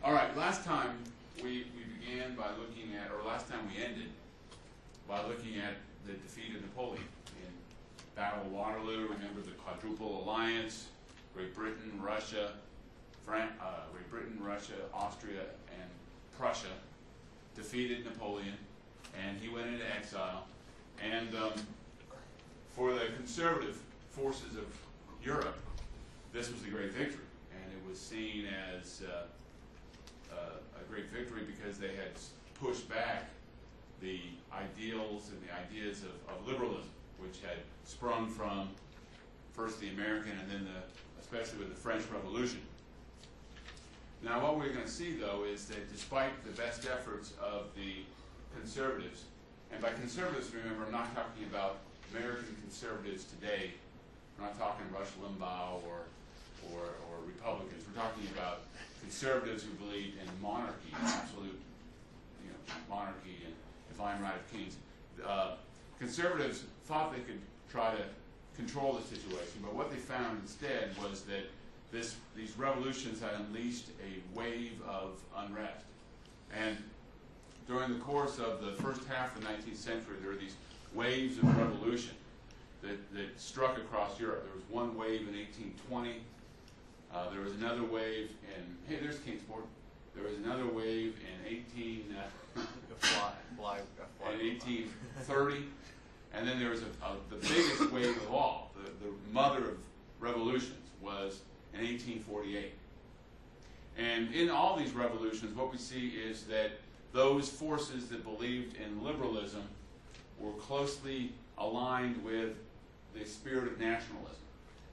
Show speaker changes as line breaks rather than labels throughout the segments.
All right, last time we began by looking at, or last time we ended by looking at the defeat of Napoleon in Battle of Waterloo. Remember the Quadruple Alliance, Great Britain, Russia, Austria, and Prussia defeated Napoleon, and he went into exile. And for the conservative forces of Europe, this was a great victory, and it was seen as a great victory because they had pushed back the ideals and the ideas of liberalism, which had sprung from first the American and then especially with the French Revolution. Now what we're going to see, though, is that despite the best efforts of the conservatives, and by conservatives, remember, I'm not talking about American conservatives today. We're not talking Rush Limbaugh or Republicans. We're talking about conservatives who believed in monarchy, absolute, monarchy and divine right of kings. Conservatives thought they could try to control the situation, but what they found instead was that these revolutions had unleashed a wave of unrest. And during the course of the first half of the 19th century, there were these waves of revolution that struck across Europe. There was one wave in 1820. There was another wave in, hey, there's Kingsport. There was another wave in 1830. And then there was the biggest wave of all, the mother of revolutions, was in 1848. And in all these revolutions, what we see is that those forces that believed in liberalism were closely aligned with the spirit of nationalism.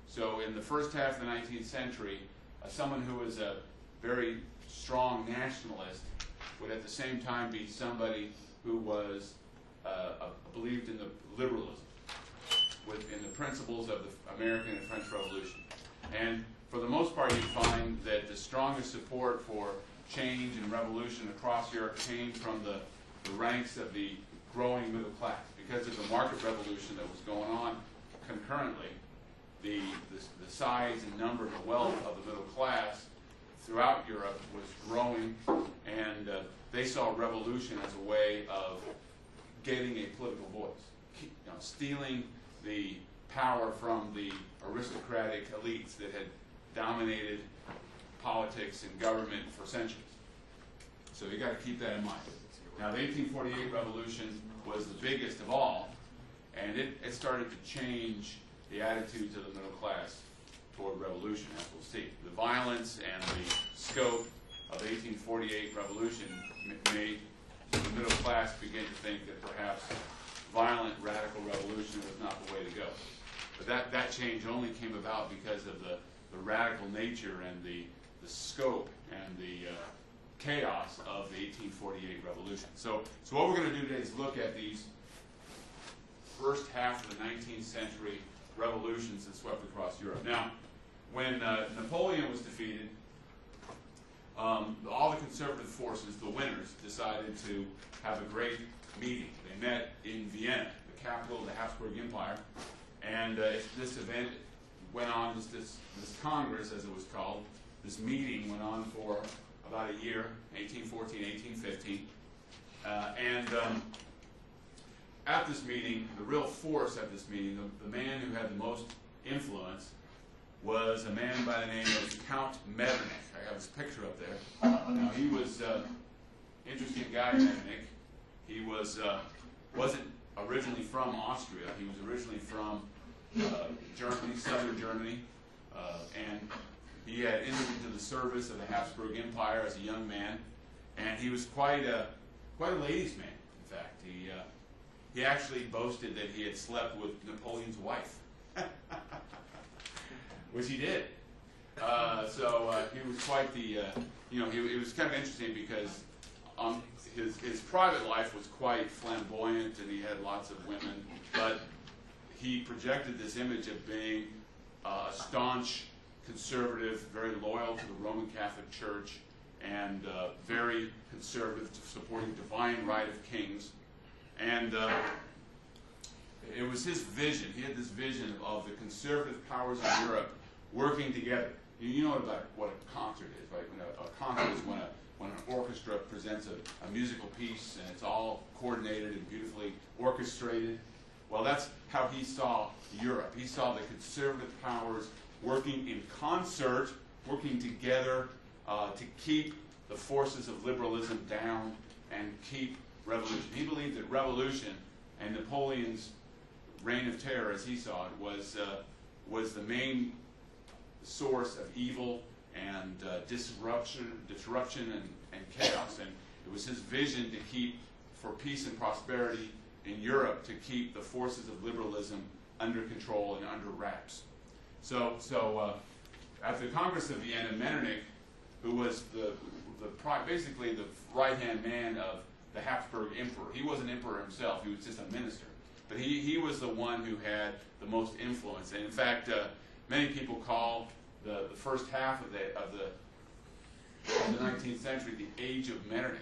So in the first half of the 19th century, someone who was a very strong nationalist would at the same time be somebody who was believed in the liberalism, in the principles of the American and French Revolution. And for the most part, you find that the strongest support for change and revolution across Europe came from the ranks of the growing middle class. Because of the market revolution that was going on concurrently, the size and number and the wealth of the middle class throughout Europe was growing, and they saw revolution as a way of getting a political voice, stealing the power from the aristocratic elites that had dominated politics and government for centuries. So you got to keep that in mind. Now, the 1848 revolution was the biggest of all, and it started to change the attitudes of the middle class toward revolution, as we'll see. The violence and the scope of the 1848 revolution made the middle class begin to think that perhaps violent radical revolution was not the way to go. But that change only came about because of the radical nature and the scope and the chaos of the 1848 revolution. So what we're going to do today is look at these first half of the 19th century revolutions that swept across Europe. Now, when Napoleon was defeated, all the conservative forces, the winners, decided to have a great meeting. They met in Vienna, the capital of the Habsburg Empire, and this event went on, this Congress, as it was called, this meeting went on for about a year, 1814, 1815, and at this meeting, the real force at this meeting, the man who had the most influence was a man by the name of Count Metternich. I have his picture up there. Now, he was interesting guy, Metternich. He wasn't originally from Austria. He was originally from Germany, southern Germany, and he had entered into the service of the Habsburg Empire as a young man, and he was quite a ladies' man. In fact, he actually boasted that he had slept with Napoleon's wife, which he did. So he was quite the, it was kind of interesting because his private life was quite flamboyant and he had lots of women, but he projected this image of being a staunch conservative, very loyal to the Roman Catholic Church, and very conservative, supporting divine right of kings. And it was his vision. He had this vision of the conservative powers of Europe working together. You know about what a concert is, right? When a concert is when represents a musical piece, and it's all coordinated and beautifully orchestrated. Well, that's how he saw Europe. He saw the conservative powers working in concert, working together to keep the forces of liberalism down and keep revolution. He believed that revolution and Napoleon's reign of terror, as he saw it, was the main source of evil and disruption and chaos. And it was his vision to keep, for peace and prosperity in Europe, to keep the forces of liberalism under control and under wraps. So at the Congress of Vienna, Metternich, who was basically the right-hand man of the Habsburg emperor. He wasn't emperor himself, he was just a minister. But he was the one who had the most influence. And in fact, many people call the first half of the 19th century the age of Metternich,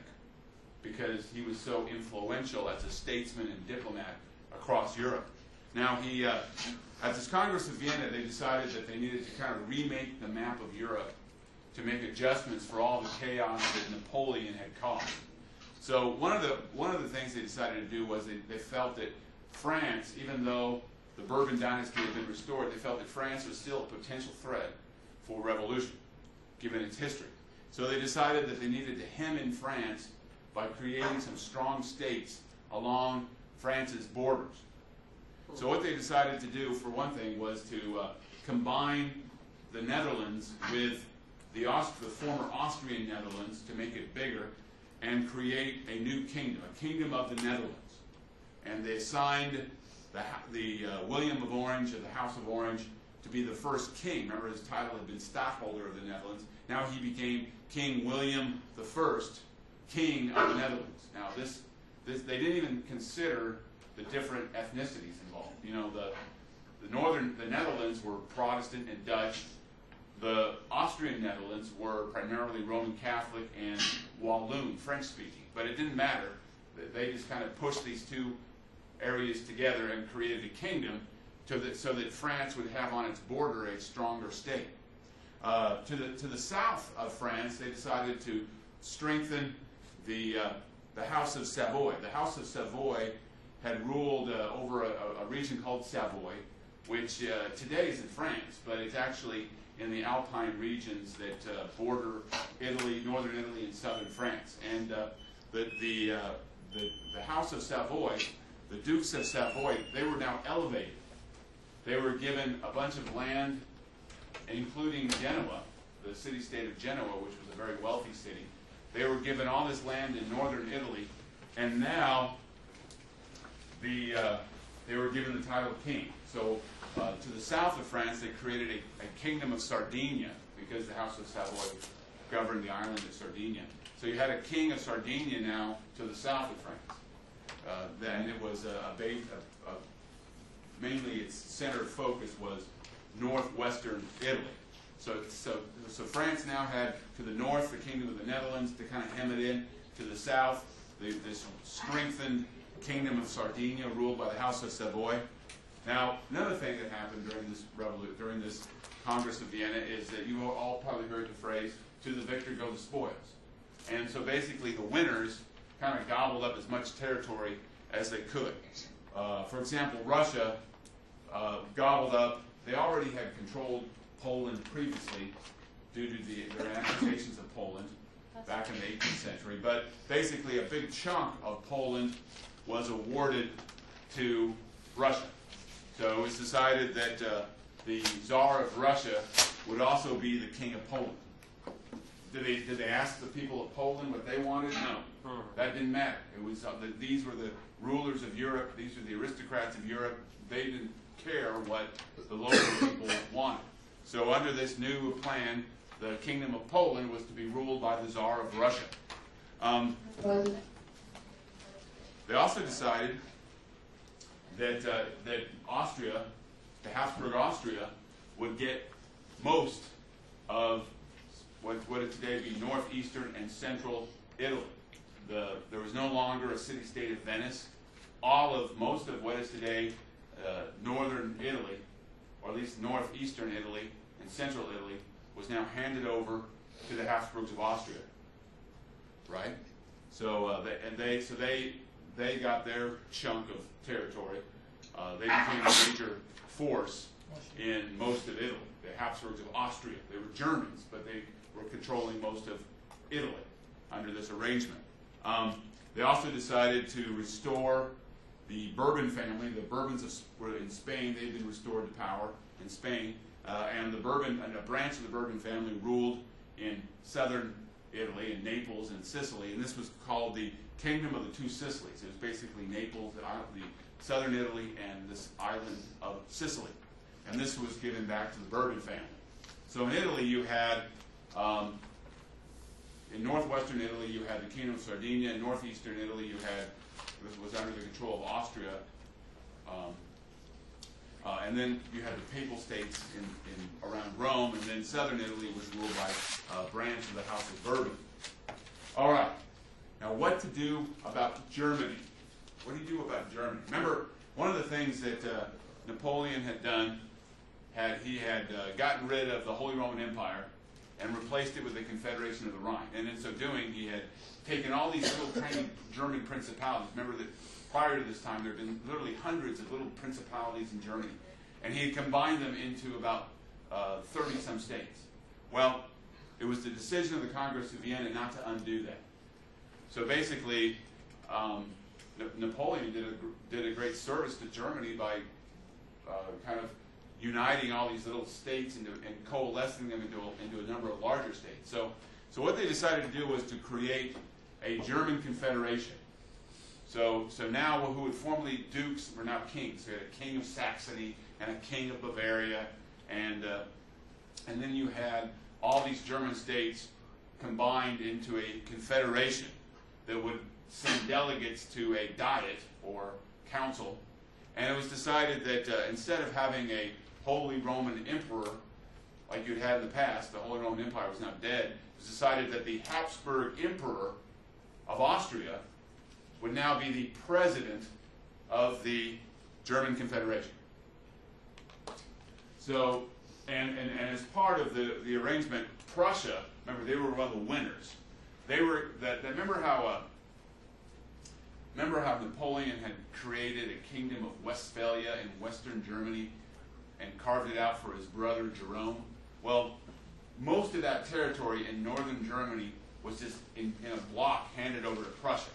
because he was so influential as a statesman and diplomat across Europe. Now, at this Congress of Vienna, they decided that they needed to kind of remake the map of Europe to make adjustments for all the chaos that Napoleon had caused. So one of the things they decided to do was they felt that France, even though the Bourbon dynasty had been restored, they felt that France was still a potential threat for revolution, given its history. So they decided that they needed to hem in France by creating some strong states along France's borders. So what they decided to do, for one thing, was to combine the Netherlands with the former Austrian Netherlands to make it bigger and create a new kingdom, a kingdom of the Netherlands. And they assigned the William of Orange of the House of Orange to be the first king. Remember, his title had been Stadtholder of the Netherlands. Now he became King William I, King of the Netherlands. Now they didn't even consider the different ethnicities involved. You know, the Netherlands were Protestant and Dutch. The Austrian Netherlands were primarily Roman Catholic and Walloon, French-speaking. But it didn't matter. They just kind of pushed these two areas together and created a kingdom so that France would have on its border a stronger state. To the south of France, they decided to strengthen the House of Savoy. The House of Savoy had ruled over a region called Savoy, which today is in France, but it's actually in the Alpine regions that border Italy, northern Italy, and southern France. And the House of Savoy, the Dukes of Savoy, they were now elevated. They were given a bunch of land, including Genoa, the city-state of Genoa, which was a very wealthy city. They were given all this land in northern Italy, and now they were given the title of king. So to the south of France, they created a kingdom of Sardinia, because the House of Savoy governed the island of Sardinia. So you had a king of Sardinia now to the south of France. Then it was mainly its center of focus was northwestern Italy. So France now had to the north the Kingdom of the Netherlands to kind of hem it in. To the south, this strengthened Kingdom of Sardinia ruled by the House of Savoy. Now, another thing that happened during this Congress of Vienna is that you all probably heard the phrase, "To the victor go the spoils." And so basically the winners kind of gobbled up as much territory as they could. For example, Russia gobbled up, they already had controlled Poland previously due to their annexations of Poland back in the 18th century, but basically a big chunk of Poland was awarded to Russia. So it was decided that the Tsar of Russia would also be the king of Poland. Did they ask the people of Poland what they wanted? No, that didn't matter. It was these were the rulers of Europe. These were the aristocrats of Europe. They didn't care what the local people wanted. So under this new plan, the Kingdom of Poland was to be ruled by the Tsar of Russia. They also decided that Austria, the Habsburg Austria, would get most of what would today be northeastern and central Italy. There was no longer a city-state of Venice. Most of what is today northern Italy, or at least northeastern Italy and central Italy, was now handed over to the Habsburgs of Austria. Right? So they got their chunk of territory. They became a major force in most of Italy. The Habsburgs of Austria, they were Germans, but they were controlling most of Italy under this arrangement. They also decided to restore the Bourbon family. The Bourbons were in Spain. They'd been restored to power in Spain. And a branch of the Bourbon family ruled in southern Italy, in Naples and Sicily. And this was called the Kingdom of the Two Sicilies. It was basically Naples, the southern Italy, and this island of Sicily. And this was given back to the Bourbon family. So in Italy you had, in northwestern Italy you had the Kingdom of Sardinia. In northeastern Italy you had, this was under the control of Austria. And then you had the Papal States around Rome, and then southern Italy was ruled by a branch of the House of Bourbon. All right. Now what to do about Germany? What do you do about Germany? Remember, one of the things that Napoleon had done, he had gotten rid of the Holy Roman Empire and replaced it with the Confederation of the Rhine. And in so doing, he had taken all these little tiny German principalities. Remember that prior to this time, there had been literally hundreds of little principalities in Germany. And he had combined them into about 30-some states. Well, it was the decision of the Congress of Vienna not to undo that. So basically, Napoleon did a great service to Germany by kind of uniting all these little states and coalescing them into a number of larger states. So what they decided to do was to create a German confederation. So now who had formerly dukes were now kings. So you had a king of Saxony and a king of Bavaria, and then you had all these German states combined into a confederation that would send delegates to a diet or council. And it was decided that instead of having a Holy Roman Emperor like you'd had in the past, the Holy Roman Empire was now dead, it was decided that the Habsburg Emperor of Austria would now be the president of the German Confederation. So, and as part of the arrangement, Prussia, remember, they were one of the winners. They were, remember how Napoleon had created a kingdom of Westphalia in western Germany and carved it out for his brother Jerome? Well, most of that territory in northern Germany was just in a block handed over to Prussia.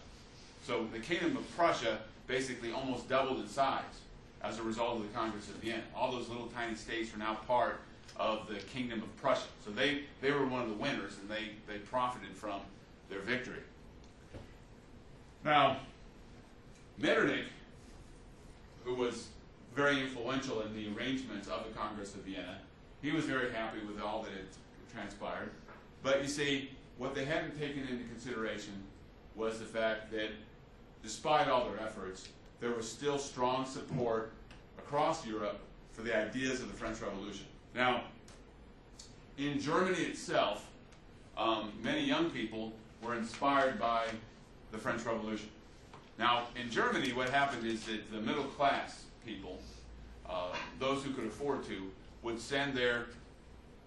So the kingdom of Prussia basically almost doubled in size as a result of the Congress of Vienna. All those little tiny states were now part of the kingdom of Prussia. So they were one of the winners, and they profited from their victory. Now, Metternich, who was very influential in the arrangements of the Congress of Vienna, he was very happy with all that had transpired. But you see, what they hadn't taken into consideration was the fact that despite all their efforts, there was still strong support across Europe for the ideas of the French Revolution. Now, in Germany itself, many young people were inspired by the French Revolution. Now, in Germany, what happened is that the middle class people, those who could afford to, would send their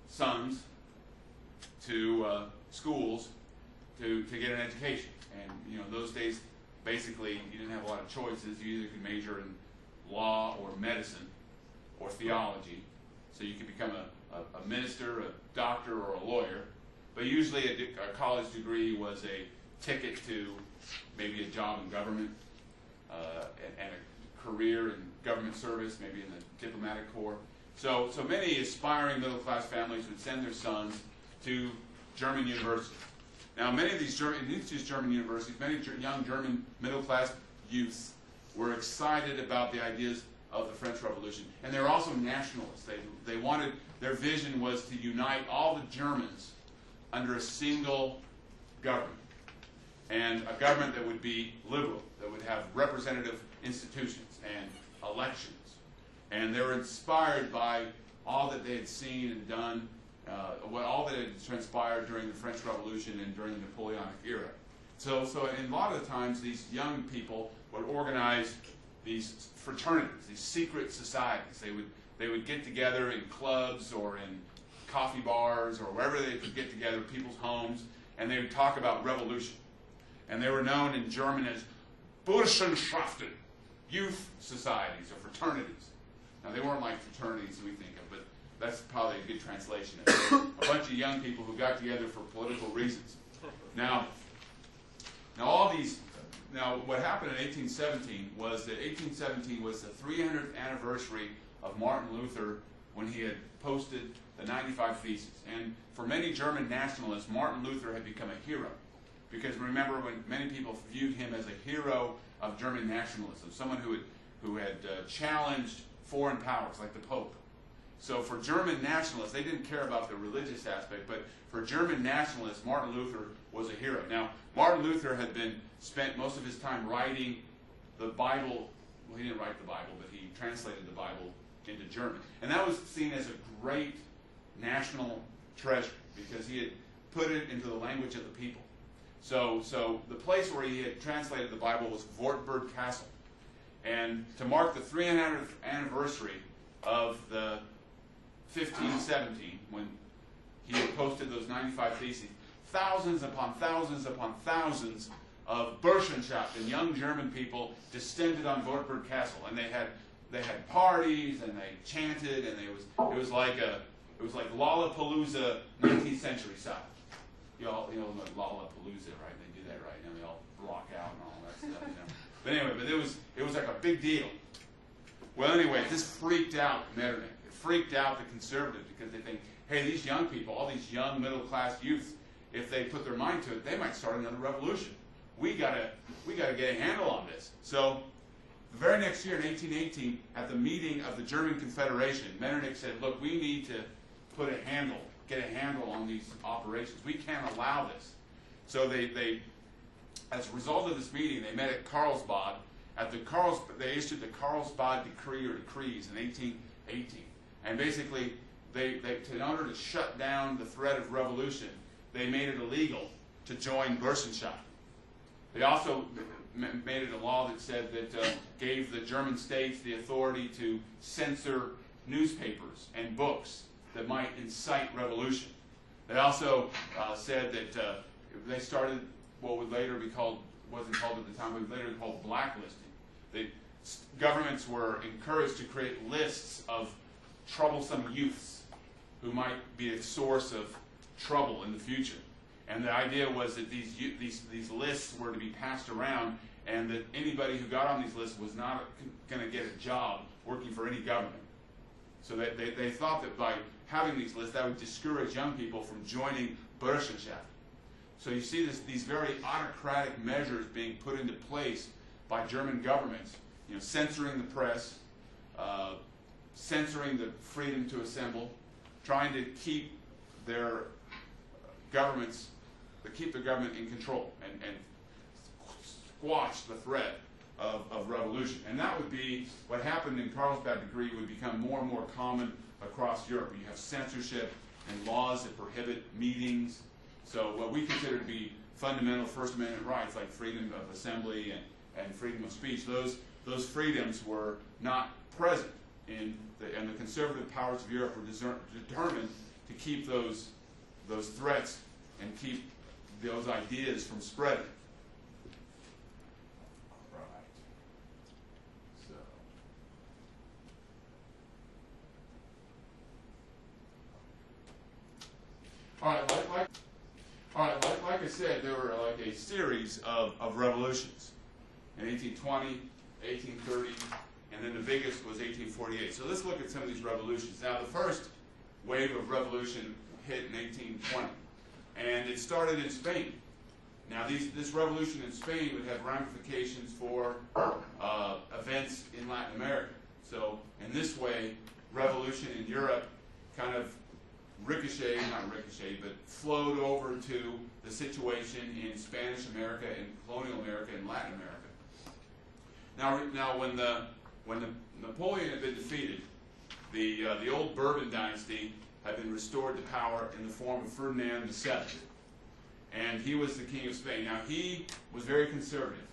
sons to schools to get an education. And in those days, basically, you didn't have a lot of choices. You either could major in law or medicine or theology. So you could become a minister, a doctor, or a lawyer. But usually a college degree was a ticket to maybe a job in government and a career in government service, maybe in the diplomatic corps. So many aspiring middle-class families would send their sons to German universities. Now, many of these German universities, many young German middle-class youths were excited about the ideas of the French Revolution. And they were also nationalists. They wanted, their vision was to unite all the Germans under a single government. And a government that would be liberal, that would have representative institutions and elections. And they were inspired by all that they had seen and done, all that had transpired during the French Revolution and during the Napoleonic era. So in a lot of the times, these young people would organize these fraternities, these secret societies. They would get together in clubs or in coffee bars or wherever they could get together, people's homes, and they would talk about revolution. And they were known in German as Burschenschaften, youth societies or fraternities. Now, they weren't like fraternities we think of, but that's probably a good translation of it. A bunch of young people who got together for political reasons. Now what happened in 1817 was that 1817 was the 300th anniversary of Martin Luther when he had posted the 95 Theses. And for many German nationalists, Martin Luther had become a hero. Because remember, when many people viewed him as a hero of German nationalism, someone who had challenged foreign powers like the Pope. So for German nationalists, they didn't care about the religious aspect, but for German nationalists, Martin Luther was a hero. Now, Martin Luther had spent most of his time writing the Bible. Well, he didn't write the Bible, but he translated the Bible into German. And that was seen as a great national treasure because he had put it into the language of the people. So the place where he had translated the Bible was Wartburg Castle. And to mark the 300th anniversary of the 1517, when he had posted those 95 Theses, thousands upon thousands upon thousands of Burschenschaften, young German people, descended on Wartburg Castle, and they had parties and they chanted, and it was like Lollapalooza 19th century style. You all know Lollapalooza, right? They do that, right? And they all rock out and all that stuff. But anyway, it was like a big deal. Well, anyway, this freaked out Metternich. It freaked out the conservatives because they think, hey, these young people, all these young middle-class youths, if they put their mind to it, they might start another revolution. We gotta get a handle on this. So the very next year, in 1818, at the meeting of the German Confederation, Metternich said, look, we need to get a handle on these operations. We can't allow this. So they as a result of this meeting, they met at Carlsbad. They issued the Carlsbad Decree or decrees in 1818. And basically, in order to shut down the threat of revolution, they made it illegal to join Burschenschaft. They also made it a law that said that gave the German states the authority to censor newspapers and books that might incite revolution. They also said that they started what would later be called, wasn't called at the time, but later called blacklisting. Governments were encouraged to create lists of troublesome youths who might be a source of trouble in the future. And the idea was that these lists were to be passed around, and that anybody who got on these lists was not going to get a job working for any government. So they thought that by having these lists, that would discourage young people from joining Burschenschaft. So you see these very autocratic measures being put into place by German governments, censoring the press, censoring the freedom to assemble, trying to keep their government in control and squash the threat of revolution. And that would be what happened in Carlsbad Decree would become more and more common across Europe. You have censorship and laws that prohibit meetings. So what we consider to be fundamental First Amendment rights, like freedom of assembly and freedom of speech, those freedoms were not present and the conservative powers of Europe were determined to keep those threats and keep those ideas from spreading. All right, like I said, there were like a series of revolutions in 1820, 1830, and then the biggest was 1848. So let's look at some of these revolutions. Now, the first wave of revolution hit in 1820, and it started in Spain. Now, this revolution in Spain would have ramifications for events in Latin America. So, in this way, revolution in Europe kind of not flowed over to the situation in Spanish America and colonial America and Latin America. Now when Napoleon had been defeated, the old Bourbon dynasty had been restored to power in the form of Ferdinand VII, and he was the king of Spain. Now he was very conservative,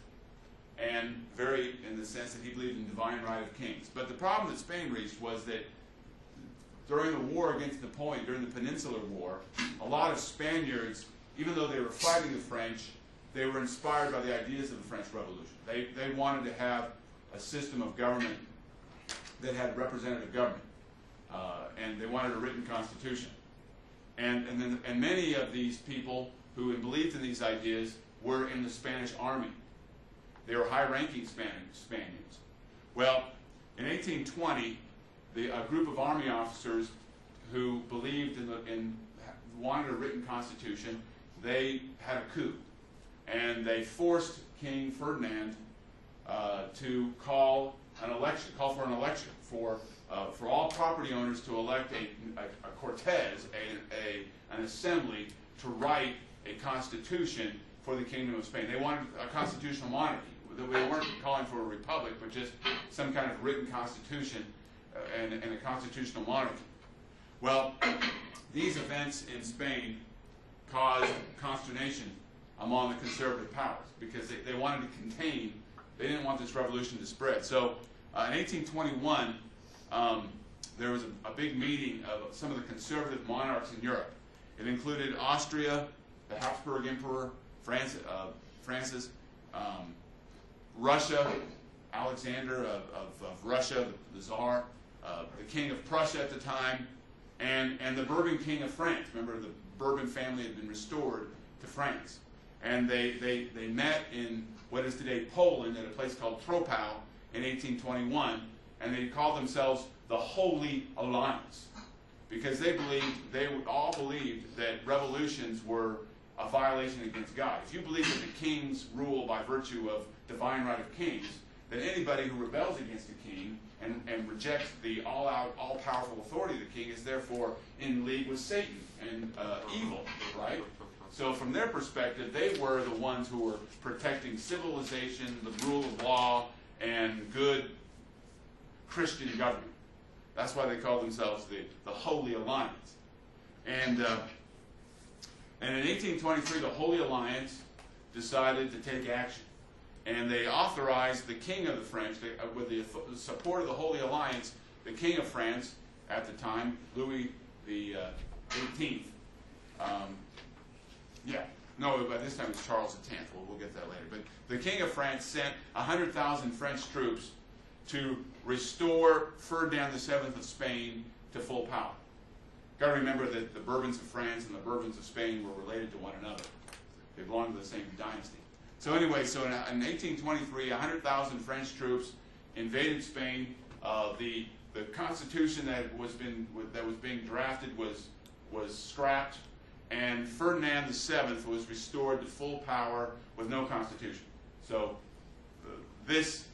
and very in the sense that he believed in divine right of kings. But the problem that Spain reached was that during the war against Napoleon, during the Peninsular War, a lot of Spaniards, even though they were fighting the French, they were inspired by the ideas of the French Revolution. They wanted to have a system of government that had representative government, and they wanted a written constitution. And many of these people who believed in these ideas were in the Spanish army. They were high-ranking Spaniards. Well, in 1820, a group of army officers who believed wanted a written constitution, they had a coup, and they forced King Ferdinand to call for an election for all property owners to elect a Cortes, an assembly, to write a constitution for the Kingdom of Spain. They wanted a constitutional monarchy. They weren't calling for a republic, but just some kind of written constitution and a constitutional monarchy. Well, these events in Spain caused consternation among the conservative powers because they wanted to contain, they didn't want this revolution to spread. So in 1821, there was a big meeting of some of the conservative monarchs in Europe. It included Austria, the Habsburg Emperor, Francis, Russia, Alexander of Russia, the Tsar, the King of Prussia at the time, and the Bourbon King of France. Remember, the Bourbon family had been restored to France. And they met in what is today Poland at a place called Troppau in 1821, and they called themselves the Holy Alliance because they all believed that revolutions were a violation against God. If you believe that the kings rule by virtue of divine right of kings, then anybody who rebels against the king and rejects the all-out, all-powerful authority of the king is therefore in league with Satan and evil, right? So from their perspective, they were the ones who were protecting civilization, the rule of law, and good Christian government. That's why they call themselves the Holy Alliance. And in 1823, the Holy Alliance decided to take action. And they authorized the King of the French, with the support of the Holy Alliance, the King of France at the time, Louis the 18th. By this time it's Charles X. We'll get that later. But the King of France sent 100,000 French troops to restore Ferdinand VII of Spain to full power. Got to remember that the Bourbons of France and the Bourbons of Spain were related to one another. They belonged to the same dynasty. So anyway, in 1823, 100,000 French troops invaded Spain. The constitution that was being drafted was scrapped, and Ferdinand VII was restored to full power with no constitution. So this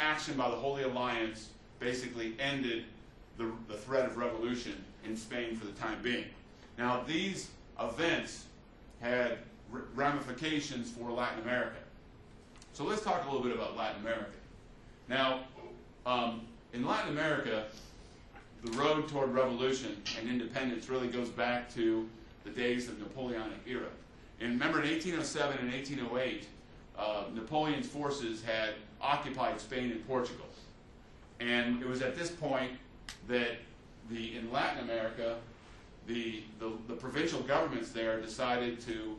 action by the Holy Alliance basically ended the threat of revolution in Spain for the time being. Now, these events had ramifications for Latin America. So let's talk a little bit about Latin America. Now, in Latin America, the road toward revolution and independence really goes back to the days of the Napoleonic era. And remember, in 1807 and 1808, Napoleon's forces had occupied Spain and Portugal. And it was at this point that in Latin America, the provincial governments there decided to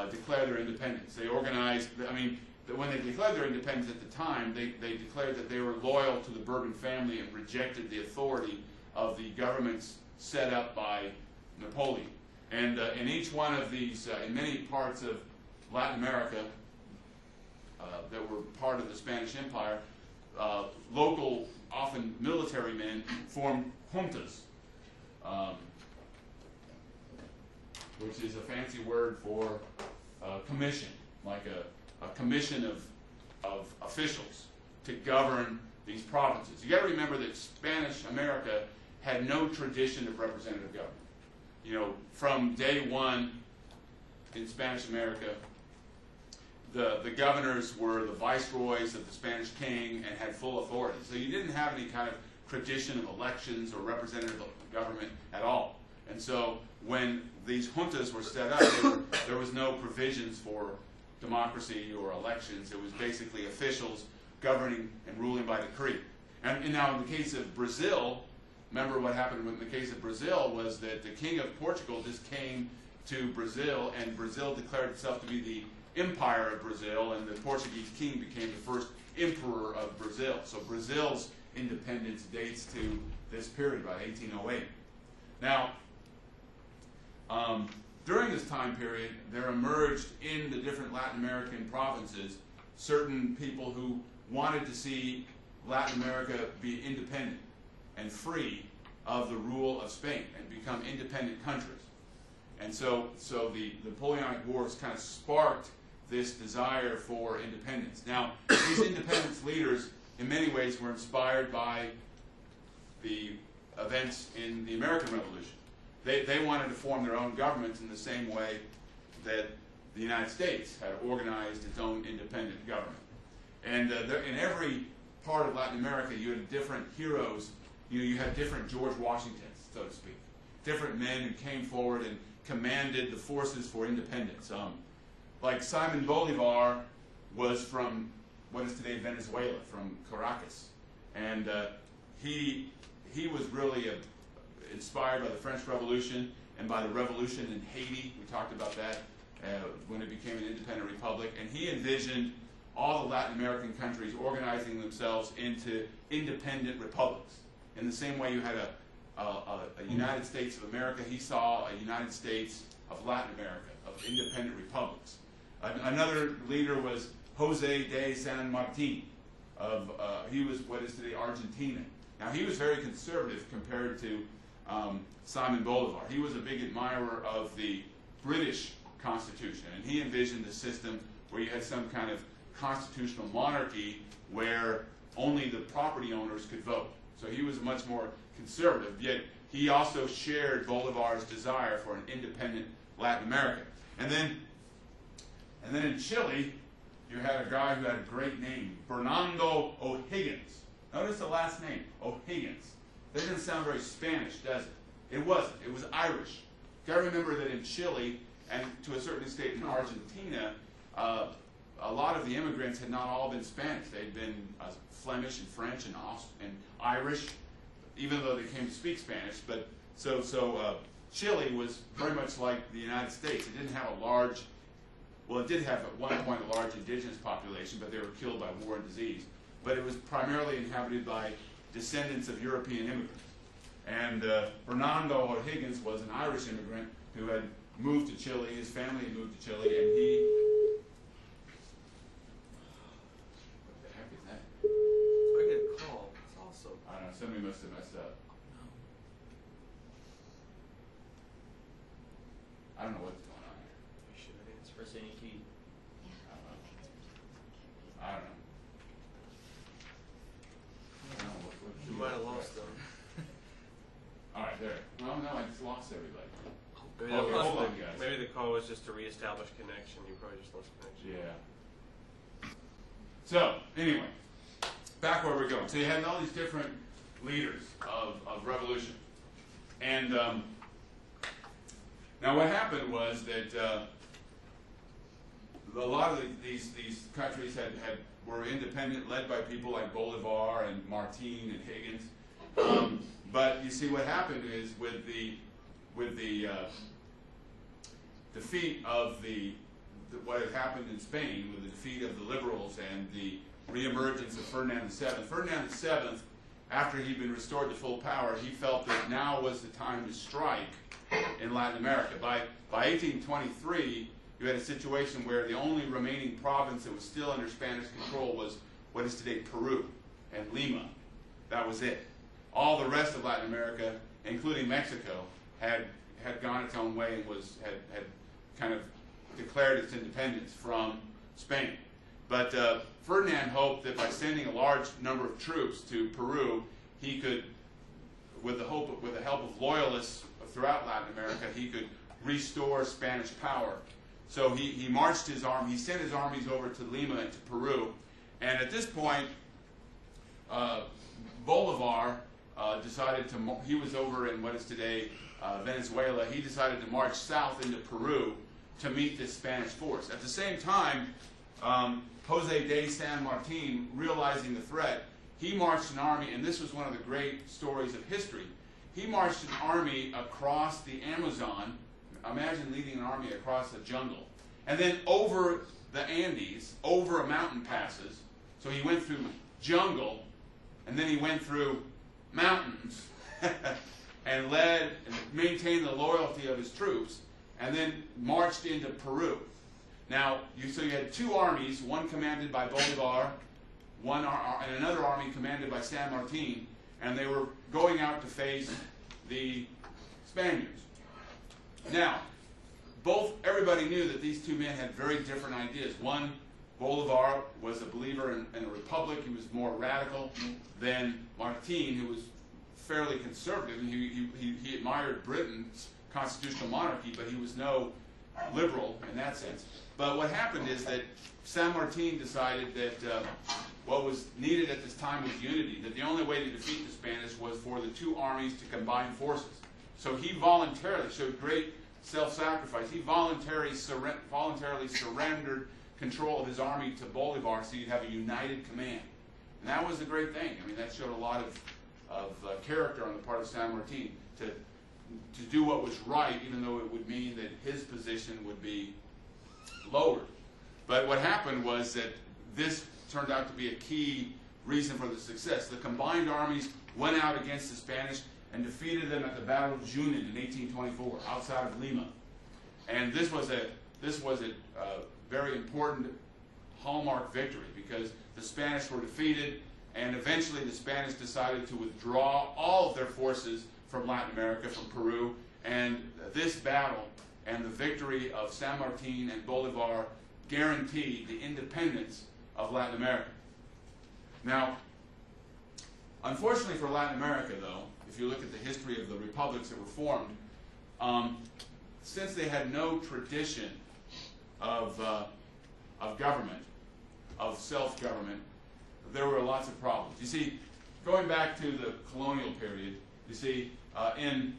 declare their independence. They organized, when they declared their independence at the time, they declared that they were loyal to the Bourbon family and rejected the authority of the governments set up by Napoleon. And in each one of these, in many parts of Latin America that were part of the Spanish Empire, local, often military men formed juntas, which is a fancy word for commission, like a commission of officials to govern these provinces. You got to remember that Spanish America had no tradition of representative government. You know, from day one in Spanish America, the governors were the viceroys of the Spanish king and had full authority. So you didn't have any kind of tradition of elections or representative government at all. And so when these juntas were set up, there was no provisions for democracy or elections. It was basically officials governing and ruling by decree. And now in the case of Brazil, remember what happened in the case of Brazil was that the king of Portugal just came to Brazil, and Brazil declared itself to be the Empire of Brazil, and the Portuguese king became the first emperor of Brazil. So Brazil's independence dates to this period, about 1808. Now, during this time period, there emerged in the different Latin American provinces certain people who wanted to see Latin America be independent and free of the rule of Spain and become independent countries. And so the Napoleonic Wars kind of sparked this desire for independence. Now, these independence leaders, in many ways, were inspired by the events in the American Revolution. They wanted to form their own governments in the same way that the United States had organized its own independent government. And in every part of Latin America, you had different heroes. You had different George Washingtons, so to speak. Different men who came forward and commanded the forces for independence. Like Simon Bolivar was from what is today Venezuela, from Caracas. And he was really inspired by the French Revolution and by the revolution in Haiti. We talked about that when it became an independent republic. And he envisioned all the Latin American countries organizing themselves into independent republics. In the same way you had a United States of America, he saw a United States of Latin America, of independent republics. Another leader was Jose de San Martin. He was what is today Argentina. Now, he was very conservative compared to Simon Bolivar. He was a big admirer of the British Constitution, and he envisioned a system where you had some kind of constitutional monarchy where only the property owners could vote. So he was much more conservative, yet he also shared Bolivar's desire for an independent Latin America. And then in Chile, you had a guy who had a great name, Bernardo O'Higgins. Notice the last name, O'Higgins. That doesn't sound very Spanish, does it? It wasn't. It was Irish. You got to remember that in Chile, and to a certain extent in Argentina, a lot of the immigrants had not all been Spanish. They'd been Flemish and French and Irish, even though they came to speak Spanish. But so Chile was very much like the United States. It didn't have a large, well, it did have at one point a large indigenous population, but they were killed by war and disease. But it was primarily inhabited by descendants of European immigrants. And Bernardo O'Higgins was an Irish immigrant who had moved to Chile. His family had moved to Chile, and he... What the heck is that?
I get a call. It's also...
I don't know. Somebody must have messed up. I don't know what's going on here.
You should answer.
Press any key.
I don't know. What
You might have lost them.
All right, there. Well, no, I just lost everybody.
Maybe,
Okay, hold on, guys.
maybe the call was just to reestablish connection. You probably just lost connection.
Yeah. So, anyway, back where we're going. So you had all these different leaders of revolution. And now what happened was that a lot of these countries were independent, led by people like Bolivar and Martin and Higgins. But you see, what happened is with the defeat of what had happened in Spain, with the defeat of the liberals and the reemergence of Ferdinand VII. Ferdinand VII, after he'd been restored to full power, he felt that now was the time to strike in Latin America. By 1823, you had a situation where the only remaining province that was still under Spanish control was what is today Peru and Lima. That was it. All the rest of Latin America, including Mexico, had gone its own way and had kind of declared its independence from Spain. But Ferdinand hoped that by sending a large number of troops to Peru, he could, with the help of loyalists throughout Latin America, he could restore Spanish power. So he marched his army. He sent his armies over to Lima and to Peru, and at this point, Bolivar decided to. He was over in what is today Venezuela. He decided to march south into Peru to meet this Spanish force. At the same time, Jose de San Martin, realizing the threat, he marched an army, and this was one of the great stories of history. He marched an army across the Amazon, imagine leading an army across a jungle, and then over the Andes, over mountain passes. So he went through jungle, and then he went through mountains, and led and maintained the loyalty of his troops, and then marched into Peru. Now, so you had two armies, one commanded by Bolivar, and another army commanded by San Martin, and they were going out to face the Spaniards. Now, everybody knew that these two men had very different ideas. One, Bolivar, was a believer in a republic. He was more radical than Martin, who was fairly conservative. He admired Britain's constitutional monarchy, but he was no liberal in that sense. But what happened is that San Martin decided that what was needed at this time was unity, that the only way to defeat the Spanish was for the two armies to combine forces. So he voluntarily showed great self-sacrifice. He voluntarily surrendered control of his army to Bolivar so you'd have a united command. And that was a great thing. I mean, that showed a lot of character on the part of San Martin to do what was right, even though it would mean that his position would be lowered. But what happened was that this turned out to be a key reason for the success. The combined armies went out against the Spanish and defeated them at the Battle of Junin in 1824, outside of Lima. And this was a very important hallmark victory because the Spanish were defeated, and eventually the Spanish decided to withdraw all of their forces from Latin America, from Peru, and this battle and the victory of San Martin and Bolivar guaranteed the independence of Latin America. Now, unfortunately for Latin America, though, if you look at the history of the republics that were formed, since they had no tradition of government, of self-government, there were lots of problems. You see, going back to the colonial period, you see, in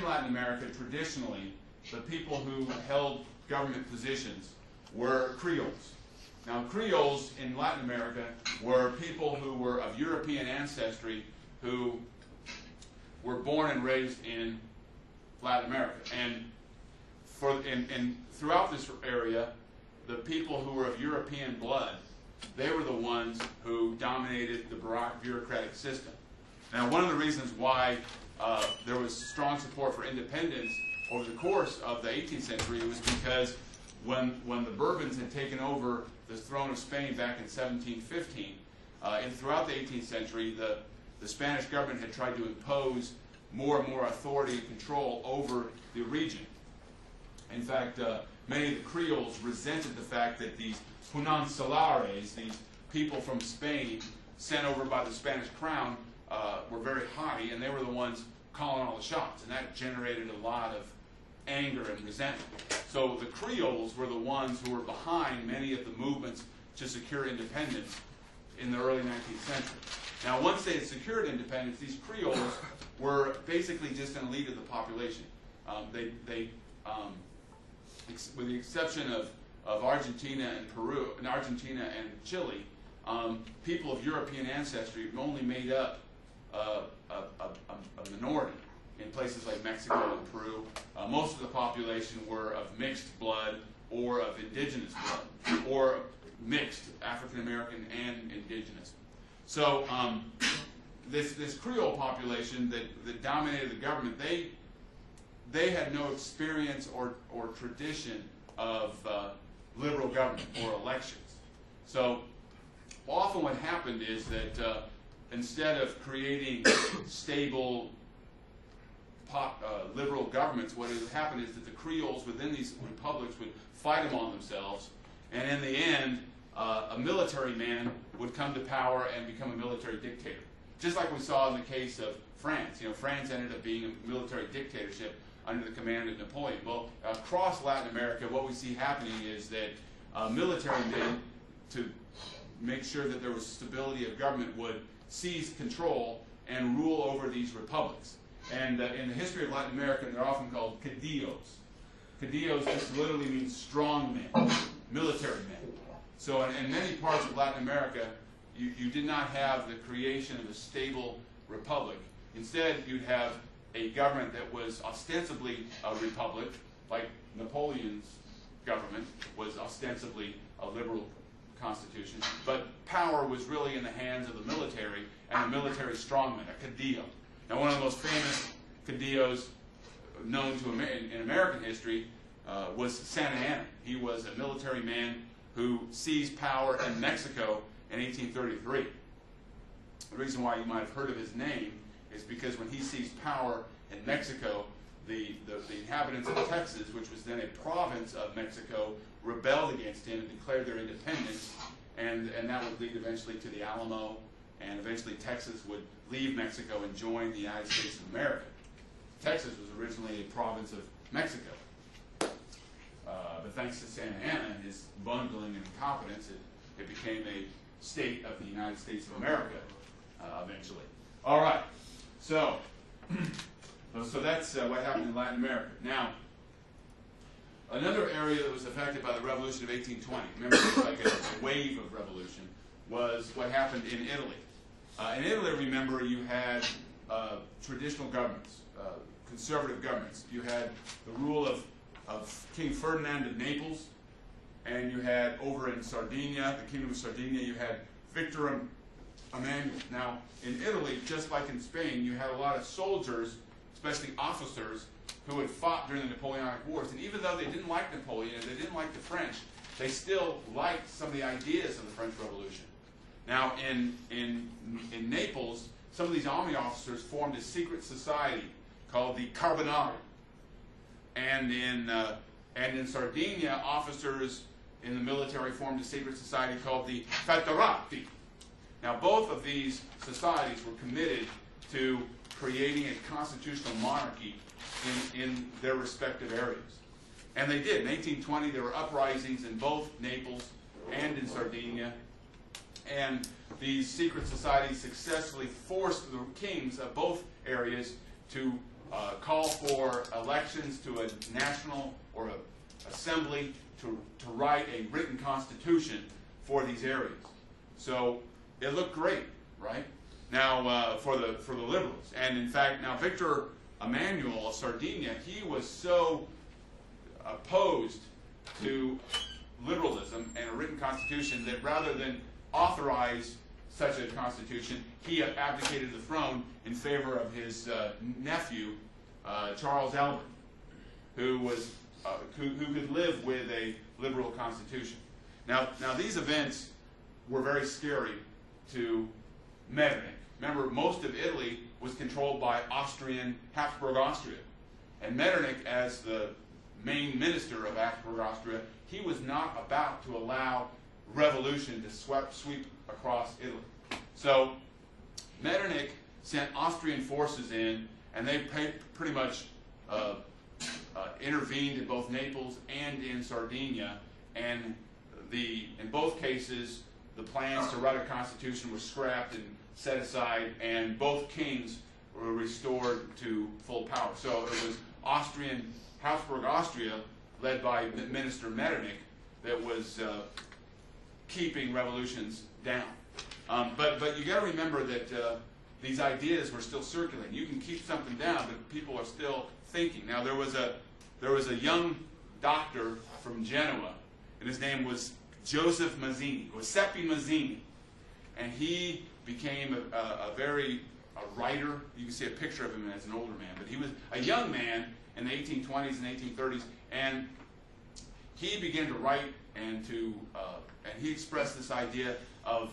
Latin America, traditionally, the people who held government positions were Creoles. Now, Creoles in Latin America were people who were of European ancestry who were born and raised in Latin America. And throughout this area, the people who were of European blood, they were the ones who dominated the bureaucratic system. Now, one of the reasons why there was strong support for independence over the course of the 18th century was because when the Bourbons had taken over the throne of Spain back in 1715, and throughout the 18th century, the Spanish government had tried to impose more and more authority and control over the region. In fact, many of the Creoles resented the fact that these Peninsularés, these people from Spain sent over by the Spanish crown, were very haughty, and they were the ones calling all the shots, and that generated a lot of anger and resentment. So the Creoles were the ones who were behind many of the movements to secure independence in the early 19th century. Now, once they had secured independence, these Creoles were basically just an elite of the population. With the exception of Argentina and Peru, and Argentina and Chile, people of European ancestry only made up a minority in places like Mexico and Peru. Most of the population were of mixed blood or of indigenous blood, or mixed African American and indigenous. So this Creole population that dominated the government, they had no experience or tradition of liberal government or elections. So often what happened is that instead of creating stable liberal governments, what had happened is that the Creoles within these republics would fight among themselves, and in the end, a military man would come to power and become a military dictator. Just like we saw in the case of France. You know, France ended up being a military dictatorship under the command of Napoleon. Well, across Latin America, what we see happening is that military men, to make sure that there was stability of government, would seize control and rule over these republics. And in the history of Latin America, they're often called caudillos. Caudillos just literally means strong men, military men. So in many parts of Latin America, you did not have the creation of a stable republic. Instead, you'd have a government that was ostensibly a republic, like Napoleon's government was ostensibly a liberal constitution, but power was really in the hands of the military and the military strongman, a caudillo. Now, one of the most famous caudillos known to in American history was Santa Anna. He was a military man who seized power in Mexico in 1833. The reason why you might have heard of his name is because when he seized power in Mexico, the inhabitants of Texas, which was then a province of Mexico, rebelled against him and declared their independence, and that would lead eventually to the Alamo, and eventually Texas would leave Mexico and join the United States of America. Texas was originally a province of Mexico, but thanks to Santa Anna and his bungling and incompetence, it became a state of the United States of America eventually. All right, so that's what happened in Latin America. Now, another area that was affected by the Revolution of 1820, remember it was like a wave of revolution, was what happened in Italy. In Italy, remember, you had traditional governments, conservative governments. You had the rule of King Ferdinand of Naples, and you had over in Sardinia, the Kingdom of Sardinia, you had Victor Emmanuel. Now, in Italy, just like in Spain, you had a lot of soldiers, especially officers, who had fought during the Napoleonic Wars. And even though they didn't like Napoleon and they didn't like the French, they still liked some of the ideas of the French Revolution. Now, in Naples, some of these army officers formed a secret society called the Carbonari. And in Sardinia, officers in the military formed a secret society called the Fattorati. Now, both of these societies were committed to creating a constitutional monarchy in their respective areas. And they did. In 1820, there were uprisings in both Naples and in Sardinia. And these secret societies successfully forced the kings of both areas to call for elections to a national or an assembly to write a written constitution for these areas. So it looked great, right? Now, for the liberals. And in fact, now Victor Emmanuel of Sardinia, he was so opposed to liberalism and a written constitution that rather than authorize such a constitution, he abdicated the throne in favor of his nephew, Charles Albert, who could live with a liberal constitution. Now these events were very scary to Metternich. Remember, most of Italy was controlled by Habsburg Austria. And Metternich, as the main minister of Habsburg Austria, he was not about to allow revolution to sweep across Italy. So Metternich sent Austrian forces in, and they pretty much intervened in both Naples and in Sardinia. And in both cases, the plans to write a constitution were scrapped and set aside, and both kings were restored to full power. So it was Habsburg Austria, led by Minister Metternich, that was keeping revolutions down. But you got to remember that these ideas were still circulating. You can keep something down, but people are still thinking. Now there was a young doctor from Genoa, and his name was Joseph Mazzini, Giuseppe Mazzini, and he became a writer. You can see a picture of him as an older man, but he was a young man in the 1820s and 1830s, and he began to write and he expressed this idea of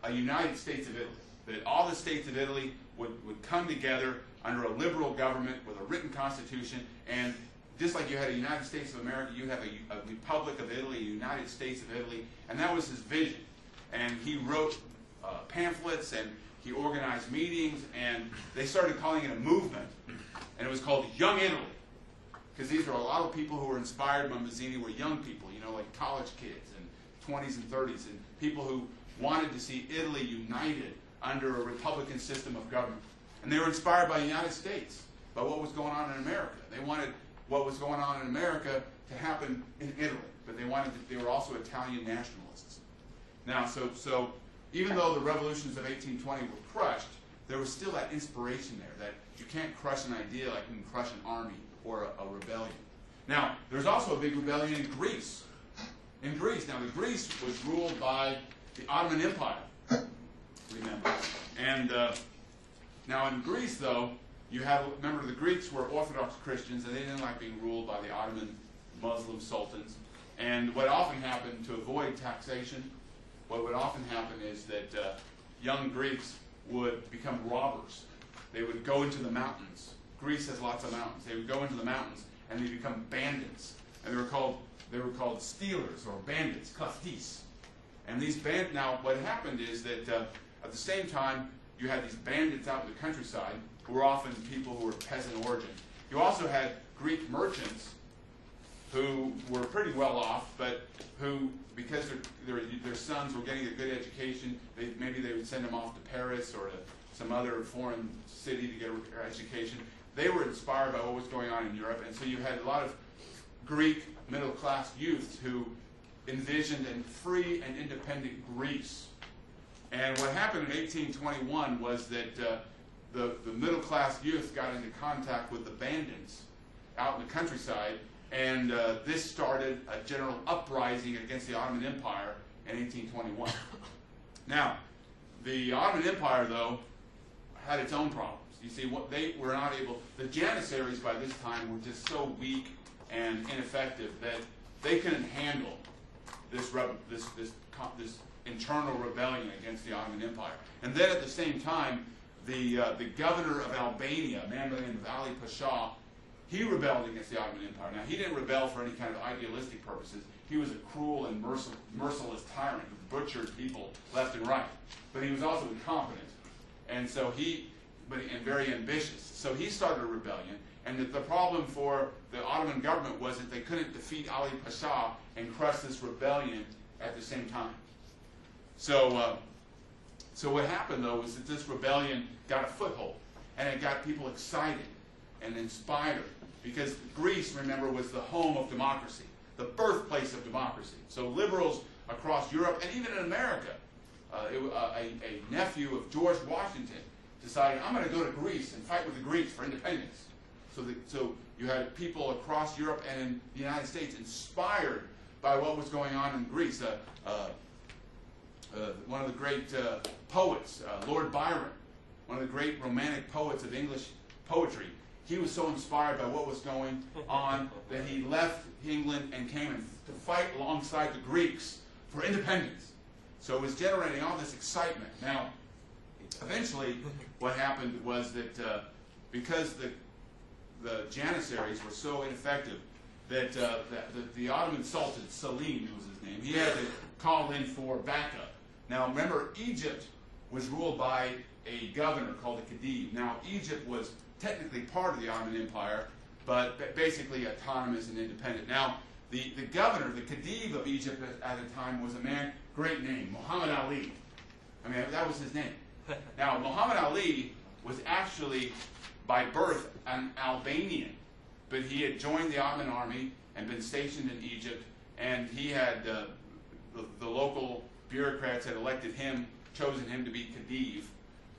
a United States of Italy, that all the states of Italy would come together under a liberal government with a written constitution, and just like you had a United States of America, you have a Republic of Italy, a United States of Italy, and that was his vision. And he wrote pamphlets, and he organized meetings, and they started calling it a movement, and it was called Young Italy, because these were a lot of people who were inspired by Mazzini were young people, like college kids and 20s and 30s, and people who wanted to see Italy united under a republican system of government. And they were inspired by the United States, by what was going on in America. They wanted what was going on in America to happen in Italy, but they were also Italian nationalists. Now, so even though the revolutions of 1820 were crushed, there was still that inspiration there, that you can't crush an idea like you can crush an army or a rebellion. Now, there's also a big rebellion in Greece. In Greece. Now, Greece was ruled by the Ottoman Empire, remember. And now in Greece, though, you have, remember, the Greeks were Orthodox Christians, and they didn't like being ruled by the Ottoman Muslim sultans. And what often happened, to avoid taxation, what would often happen is that young Greeks would become robbers. They would go into the mountains. Greece has lots of mountains. They would go into the mountains and they become bandits. And they were called stealers or bandits, kastis. And these now what happened is that at the same time you had these bandits out in the countryside who were often people who were peasant origin. You also had Greek merchants who were pretty well off, but who, because their sons were getting a good education, maybe they would send them off to Paris or to some other foreign city to get an education. They were inspired by what was going on in Europe, and so you had a lot of Greek middle-class youths who envisioned a free and independent Greece. And what happened in 1821 was that the middle-class youth got into contact with the bandits out in the countryside, and this started a general uprising against the Ottoman Empire in 1821. Now, the Ottoman Empire, though, had its own problems. You see, what they were not able, the Janissaries by this time were just so weak and ineffective that they couldn't handle this internal rebellion against the Ottoman Empire. And then at the same time, the governor of Albania, a man by the name of Ali Pasha, he rebelled against the Ottoman Empire. Now, he didn't rebel for any kind of idealistic purposes. He was a cruel and merciless tyrant who butchered people left and right. But he was also incompetent, and so and very ambitious. So he started a rebellion, and the problem for the Ottoman government was that they couldn't defeat Ali Pasha and crush this rebellion at the same time. So what happened, though, was that this rebellion got a foothold, and it got people excited and inspired, because Greece, remember, was the home of democracy, the birthplace of democracy. So liberals across Europe, and even in America, a nephew of George Washington decided, I'm going to go to Greece and fight with the Greeks for independence. So you had people across Europe and in the United States inspired by what was going on in Greece. One of the great poets, Lord Byron, one of the great romantic poets of English poetry, he was so inspired by what was going on that he left England and came to fight alongside the Greeks for independence. So it was generating all this excitement. Now, eventually, what happened was that because the Janissaries were so ineffective, that the Ottoman Sultan, Selim was his name, he had to call in for backup. Now, remember, Egypt was ruled by a governor called a Khedive. Now, Egypt was technically part of the Ottoman Empire, but basically autonomous and independent. Now, the governor, the Khedive of Egypt at the time was a man, great name, Muhammad Ali. I mean, that was his name. Now, Muhammad Ali was actually, by birth, an Albanian, but he had joined the Ottoman army and been stationed in Egypt, and he had, the local bureaucrats had elected him, chosen him to be Khedive,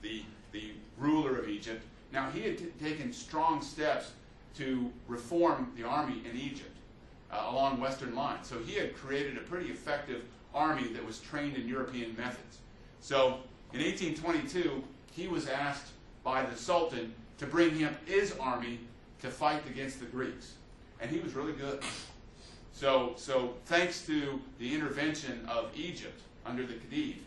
the ruler of Egypt. Now, he had taken strong steps to reform the army in Egypt along Western lines. So he had created a pretty effective army that was trained in European methods. So in 1822, he was asked by the Sultan to bring him his army to fight against the Greeks. And he was really good. So thanks to the intervention of Egypt under the Khedive,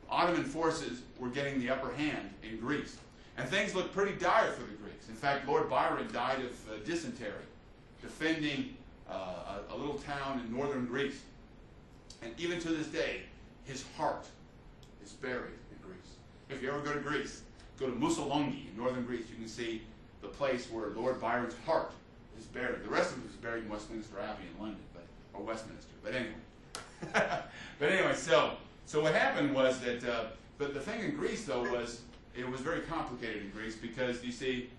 Ottoman forces were getting the upper hand in Greece. And things looked pretty dire for the Greeks. In fact, Lord Byron died of dysentery, defending a little town in northern Greece. And even to this day, his heart is buried in Greece. If you ever go to Greece, go to Missolonghi in northern Greece. You can see the place where Lord Byron's heart is buried. The rest of it is buried in Westminster Abbey in London, or Westminster. But anyway, so what happened was that, but the thing in Greece, though, was it was very complicated in Greece because, you see,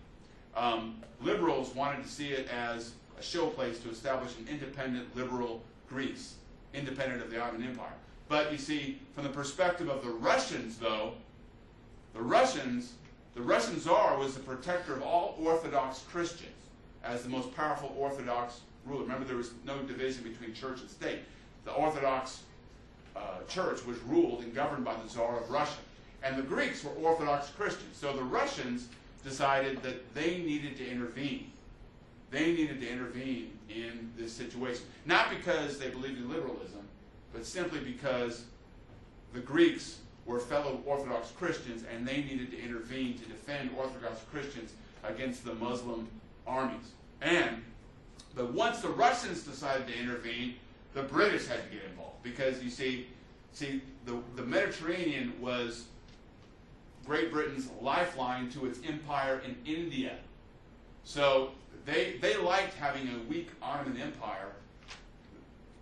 liberals wanted to see it as a showplace to establish an independent, liberal Greece, independent of the Ottoman Empire. But, you see, from the perspective of the Russians, though, the Russians The Russian Tsar was the protector of all Orthodox Christians as the most powerful Orthodox ruler. Remember, there was no division between church and state. The Orthodox church was ruled and governed by the Tsar of Russia. And the Greeks were Orthodox Christians. So the Russians decided that they needed to intervene. They needed to intervene in this situation. Not because they believed in liberalism, but simply because the Greeks were fellow Orthodox Christians and they needed to intervene to defend Orthodox Christians against the Muslim armies. But once the Russians decided to intervene, the British had to get involved. Because you see the Mediterranean was Great Britain's lifeline to its empire in India. So they liked having a weak Ottoman Empire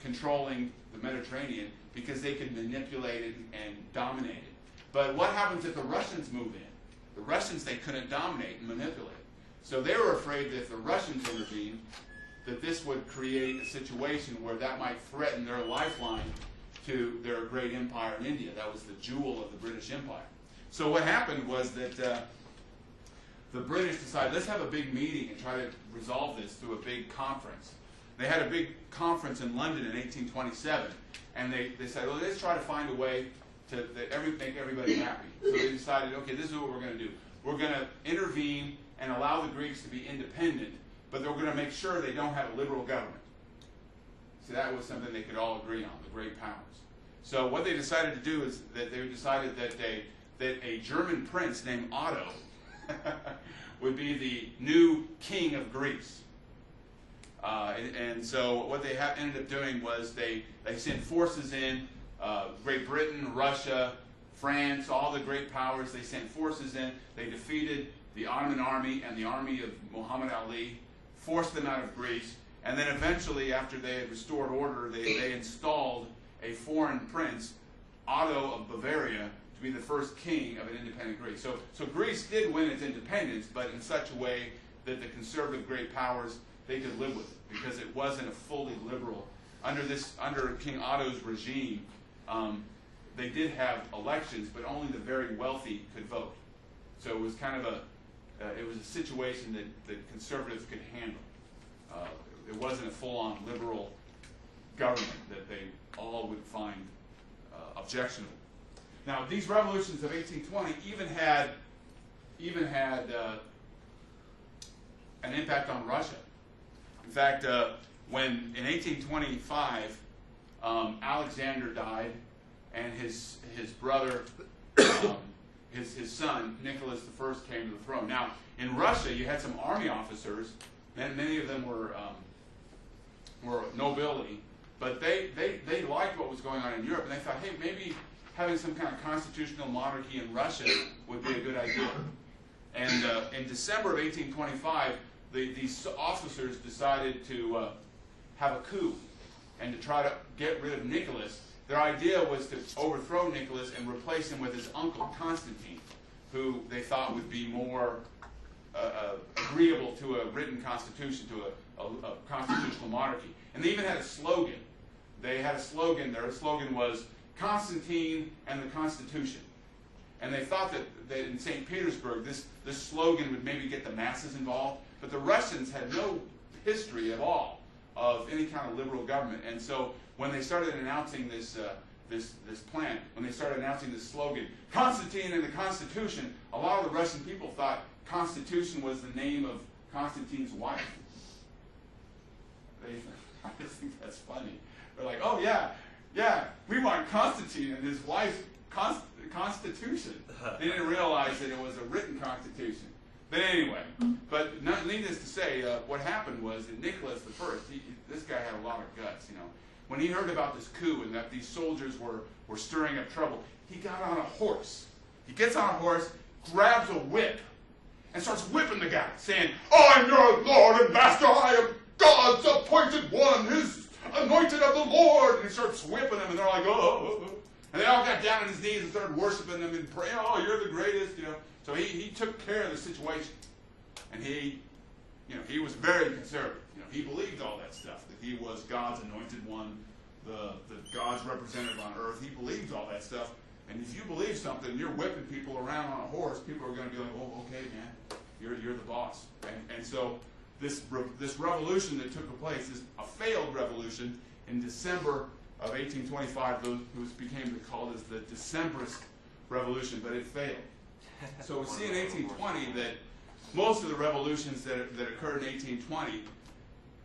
controlling the Mediterranean because they could manipulate it and dominate it. But what happens if the Russians move in? The Russians, they couldn't dominate and manipulate. So they were afraid that if the Russians intervened, that this would create a situation where that might threaten their lifeline to their great empire in India. That was the jewel of the British Empire. So what happened was that the British decided, let's have a big meeting and try to resolve this through a big conference. They had a big conference in London in 1827, and they said, well, let's try to find a way to make everybody happy. So they decided, okay, this is what we're going to do. We're going to intervene and allow the Greeks to be independent, but they're going to make sure they don't have a liberal government. So that was something they could all agree on, the great powers. So what they decided to do is that they decided that a German prince named Otto would be the new king of Greece. And so what they ended up doing was they sent forces in, Great Britain, Russia, France, all the great powers, they sent forces in. They defeated the Ottoman army and the army of Muhammad Ali, forced them out of Greece, and then eventually, after they had restored order, they installed a foreign prince, Otto of Bavaria, to be the first king of an independent Greece. So Greece did win its independence, but in such a way that the conservative great powers, they could live with it, because it wasn't a fully liberal. Under King Otto's regime, they did have elections, but only the very wealthy could vote. So it was kind of a situation that conservatives could handle. It wasn't a full-on liberal government that they all would find objectionable. Now, these revolutions of 1820 even had an impact on Russia. In fact, when in 1825 Alexander died, and his brother, his son Nicholas I, came to the throne. Now, in Russia, you had some army officers, and many of them were nobility, but they liked what was going on in Europe, and they thought, hey, maybe having some kind of constitutional monarchy in Russia would be a good idea. And in December of 1825, these officers decided to have a coup and to try to get rid of Nicholas. Their idea was to overthrow Nicholas and replace him with his uncle Constantine, who they thought would be more agreeable to a written constitution, to a constitutional monarchy. And they even had a slogan. Their slogan was Constantine and the Constitution. And they thought that in St. Petersburg, this slogan would maybe get the masses involved. But the Russians had no history at all of any kind of liberal government. And so when they started announcing this plan, when they started announcing this slogan, Constantine and the Constitution, a lot of the Russian people thought Constitution was the name of Constantine's wife. I just think that's funny. They're like, oh yeah, we want Constantine and his wife's Constitution. They didn't realize that it was a written constitution. But anyway, needless to say, what happened was that Nicholas I, this guy had a lot of guts, you know. When he heard about this coup and that these soldiers were stirring up trouble, he got on a horse. He gets on a horse, grabs a whip, and starts whipping the guy, saying, I'm your Lord and Master, I am God's appointed one, his anointed of the Lord. And he starts whipping them, and they're like, oh. And they all got down on his knees and started worshiping them and praying, oh, you're the greatest, you know. So he took care of the situation. And he was very conservative. You know, he believed all that stuff, that he was God's anointed one, the God's representative on earth. He believed all that stuff. And if you believe something, you're whipping people around on a horse, people are going to be like, oh, okay, man, you're the boss. And so this revolution that took place is a failed revolution in December of 1825, which became called as the Decembrist Revolution, but it failed. So we see in 1820 that most of the revolutions that occurred in 1820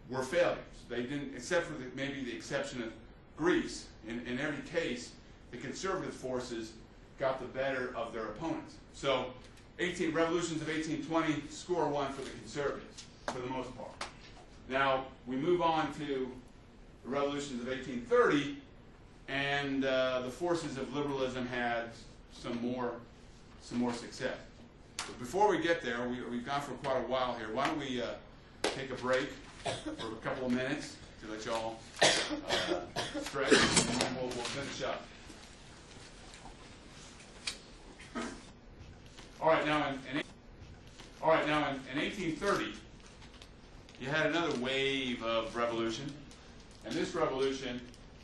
were failures. They didn't, except for maybe the exception of Greece. In every case, the conservative forces got the better of their opponents. So revolutions of 1820 score one for the conservatives, for the most part. Now, we move on to the revolutions of 1830, and the forces of liberalism had some more success. But before we get there, we've gone for quite a while here. Why don't we take a break for a couple of minutes to let y'all stretch, and then we'll finish up. All right, now in 1830, you had another wave of revolution, and this revolution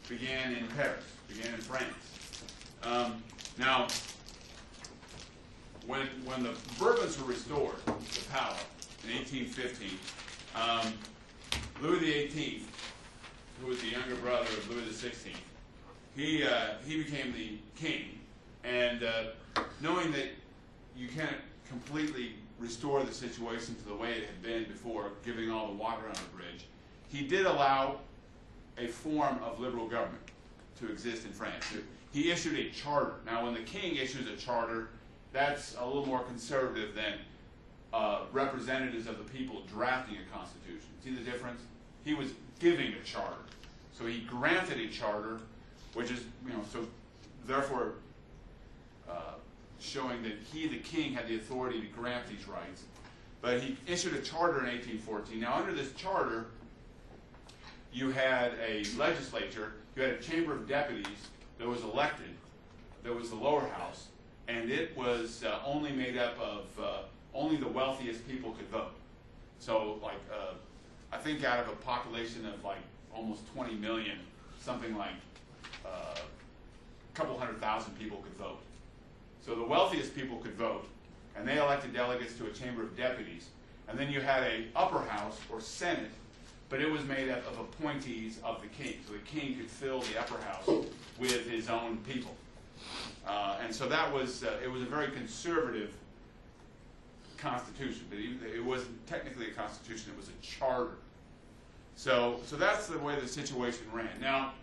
began in Paris, began in France. Now, when the Bourbons were restored to power in 1815, Louis XVIII, who was the younger brother of Louis XVI, he became the king, and knowing that you can't completely restore the situation to the way it had been before, giving all the water on the bridge, he did allow a form of liberal government to exist in France. He issued a charter. Now, when the king issues a charter, that's a little more conservative than representatives of the people drafting a constitution. See the difference? He was giving a charter. So he granted a charter, which is, so therefore showing that he, the king, had the authority to grant these rights. But he issued a charter in 1814. Now, under this charter, you had a legislature, you had a chamber of deputies that was elected, that was the lower house, and it was only made up of, only the wealthiest people could vote. So, like, I think out of a population of like almost 20 million, something like a couple 100,000 people could vote. So the wealthiest people could vote, and they elected delegates to a chamber of deputies. And then you had a upper house, or senate, but it was made up of appointees of the king. So the king could fill the upper house with his own people. And so that was, it was a very conservative constitution, but it wasn't technically a constitution, it was a charter. So that's the way the situation ran. Now,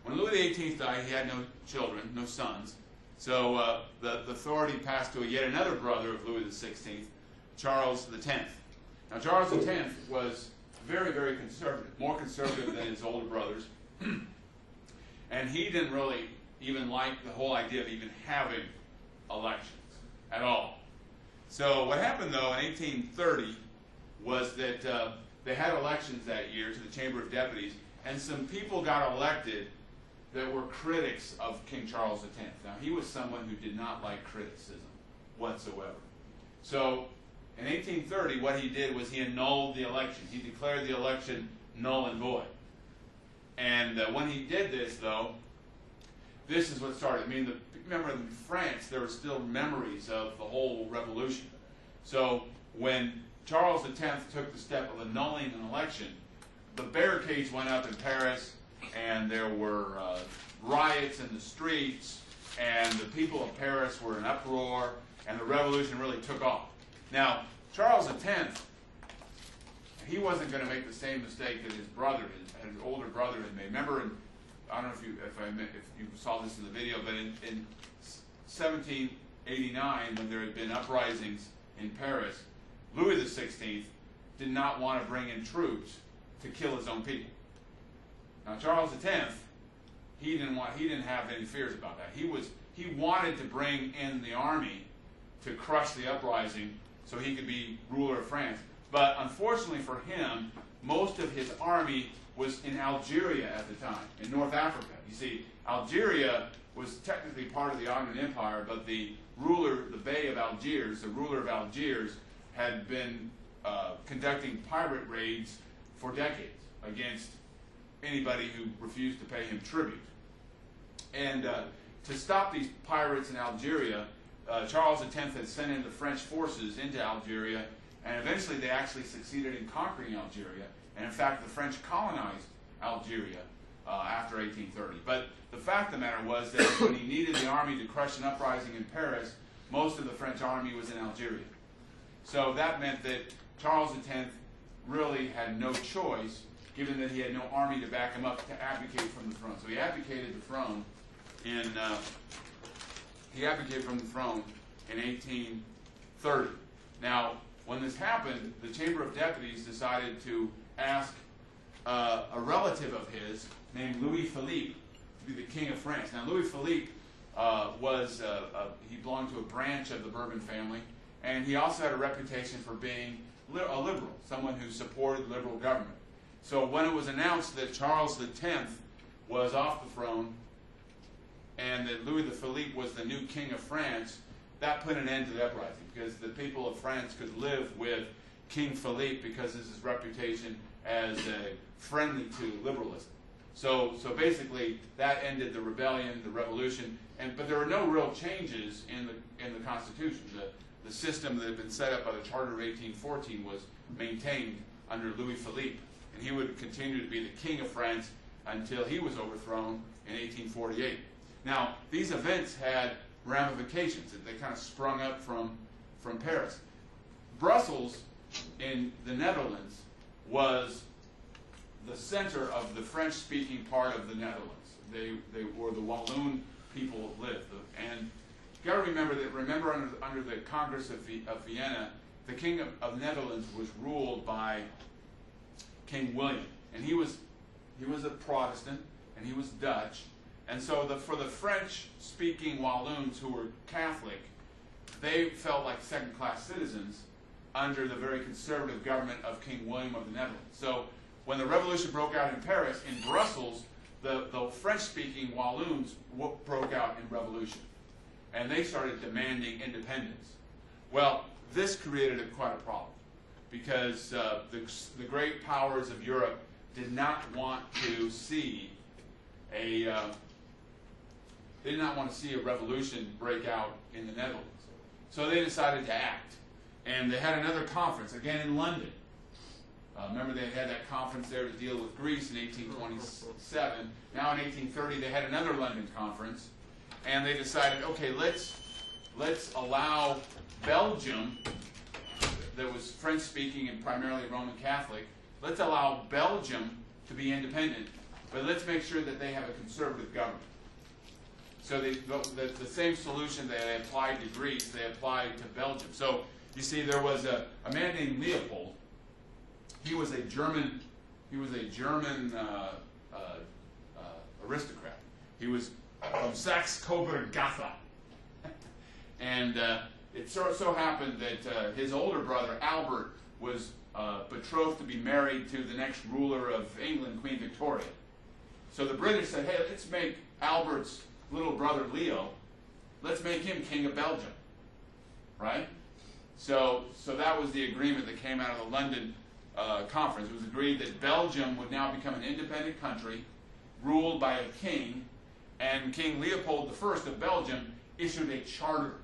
when Louis XVIII died, he had no children, no sons. So the authority passed to yet another brother of Louis XVI, Charles X. Now, Charles X was very, very conservative, more conservative than his older brothers. And he didn't really even like the whole idea of even having elections at all. So what happened, though, in 1830 was that they had elections that year to the Chamber of Deputies, and some people got elected that were critics of King Charles X. Now, he was someone who did not like criticism whatsoever. So, in 1830, what he did was he annulled the election. He declared the election null and void. And when he did this, though, this is what started. I mean, remember in France, there were still memories of the whole revolution. So, when Charles X took the step of annulling an election, the barricades went up in Paris, and there were riots in the streets, and the people of Paris were in uproar, and the revolution really took off. Now, Charles X, he wasn't going to make the same mistake that his brother, his older brother, had made. Remember, I don't know if you saw this in the video, but in 1789, when there had been uprisings in Paris, Louis XVI did not want to bring in troops to kill his own people. Now, Charles X, he didn't have any fears about that. He wanted to bring in the army to crush the uprising so he could be ruler of France. But unfortunately for him, most of his army was in Algeria at the time, in North Africa. You see, Algeria was technically part of the Ottoman Empire, but the ruler, the Bey of Algiers, the ruler of Algiers, had been conducting pirate raids for decades against anybody who refused to pay him tribute. And to stop these pirates in Algeria, Charles X had sent in the French forces into Algeria, and eventually they actually succeeded in conquering Algeria. And in fact, the French colonized Algeria after 1830. But the fact of the matter was that when he needed the army to crush an uprising in Paris, most of the French army was in Algeria. So that meant that Charles X really had no choice, given that he had no army to back him up, to abdicate from the throne. So he abdicated the throne in 1830. Now, when this happened, the Chamber of Deputies decided to ask a relative of his named Louis Philippe to be the King of France. Now, Louis Philippe he belonged to a branch of the Bourbon family, and he also had a reputation for being a liberal, someone who supported liberal government. So when it was announced that Charles X was off the throne and that Louis Philippe was the new King of France, that put an end to the uprising, because the people of France could live with King Philippe because of his reputation as friendly to liberalism. So basically, that ended the rebellion, the revolution, but there were no real changes in the Constitution. The system that had been set up by the Charter of 1814 was maintained under Louis Philippe, and he would continue to be the King of France until he was overthrown in 1848. Now, these events had ramifications. They kind of sprung up from Paris. Brussels in the Netherlands was the center of the French-speaking part of the Netherlands. They were the Walloon people lived. And you got to remember that. Remember, under the Congress of Vienna, the King of Netherlands was ruled by King William, and he was a Protestant, and he was Dutch. And so for the French-speaking Walloons who were Catholic, they felt like second-class citizens under the very conservative government of King William of the Netherlands. So when the revolution broke out in Paris, in Brussels, the French-speaking Walloons broke out in revolution, and they started demanding independence. Well, this created quite a problem, because the great powers of Europe did not want to see a revolution break out in the Netherlands. So they decided to act, and they had another conference again in London. Remember, they had that conference there to deal with Greece in 1827. Now in 1830, they had another London conference, and they decided, okay, let's allow Belgium, that was French-speaking and primarily Roman Catholic, let's allow Belgium to be independent, but let's make sure that they have a conservative government. So the same solution they applied to Greece, they applied to Belgium. So you see, there was a man named Leopold. He was a German aristocrat. He was from Saxe-Coburg-Gotha. And it so happened that his older brother, Albert, was betrothed to be married to the next ruler of England, Queen Victoria. So the British said, hey, let's make Albert's little brother Leo, let's make him King of Belgium. Right? So that was the agreement that came out of the London conference. It was agreed that Belgium would now become an independent country, ruled by a king, and King Leopold I of Belgium issued a charter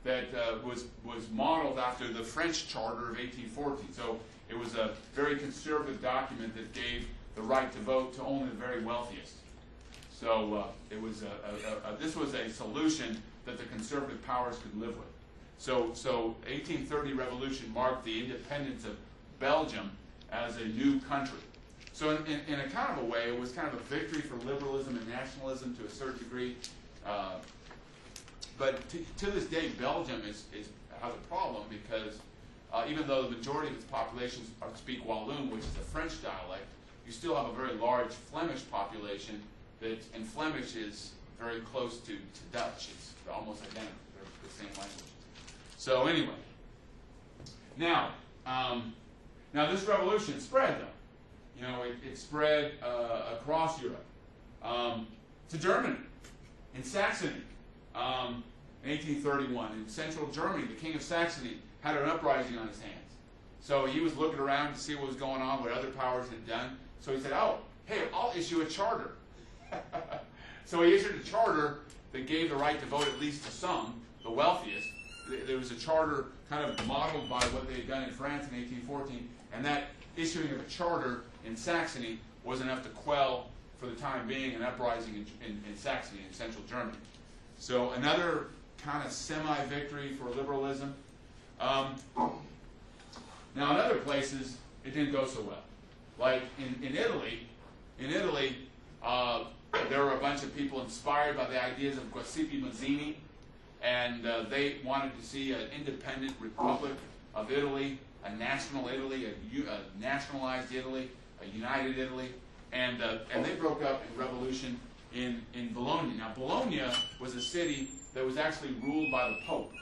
that was modeled after the French Charter of 1814. So it was a very conservative document that gave the right to vote to only the very wealthiest. So this was a solution that the conservative powers could live with. So 1830 revolution marked the independence of Belgium as a new country. So in a kind of a way, it was kind of a victory for liberalism and nationalism to a certain degree. But to this day, Belgium has a problem, because even though the majority of its population speak Walloon, which is a French dialect, you still have a very large Flemish population and Flemish is very close to Dutch. It's almost identical. They're the same language. So anyway, now this revolution spread, though. You know, it spread across Europe, to Germany, in Saxony, in 1831. In central Germany, the King of Saxony had an uprising on his hands. So he was looking around to see what was going on, what other powers had done. So he said, oh, hey, I'll issue a charter. So he issued a charter that gave the right to vote at least to some, the wealthiest. There was a charter kind of modeled by what they had done in France in 1814, and that issuing of a charter in Saxony was enough to quell, for the time being, an uprising in Saxony, in central Germany. So another kind of semi-victory for liberalism. Now in other places, it didn't go so well. Like in Italy, there were a bunch of people inspired by the ideas of Giuseppe Mazzini, and they wanted to see an independent republic of Italy, a national Italy, a nationalized Italy, a united Italy, and they broke up in revolution in Bologna. Now Bologna was a city that was actually ruled by the Pope.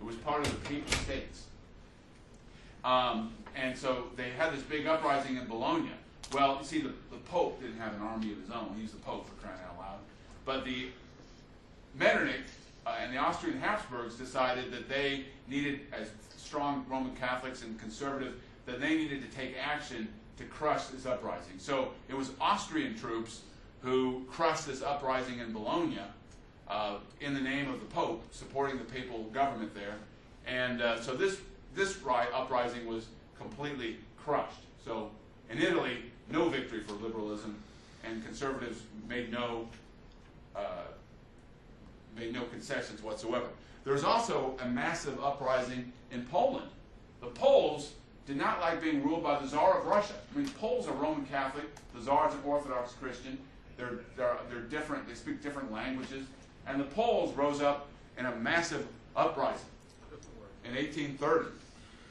It was part of the Papal States. And so they had this big uprising in Bologna. Well, you see, the Pope didn't have an army of his own. He was the Pope, for crying out loud. But the Metternich and the Austrian Habsburgs decided that they needed, as strong Roman Catholics and conservative, that they needed to take action to crush this uprising. So it was Austrian troops who crushed this uprising in Bologna in the name of the Pope, supporting the papal government there. And so this uprising was completely crushed. So in Italy, no victory for liberalism, and conservatives made no concessions whatsoever. There was also a massive uprising in Poland. The Poles did not like being ruled by the Tsar of Russia. I mean, Poles are Roman Catholic. The Tsar is an Orthodox Christian. They're different. They speak different languages. And the Poles rose up in a massive uprising in 1830.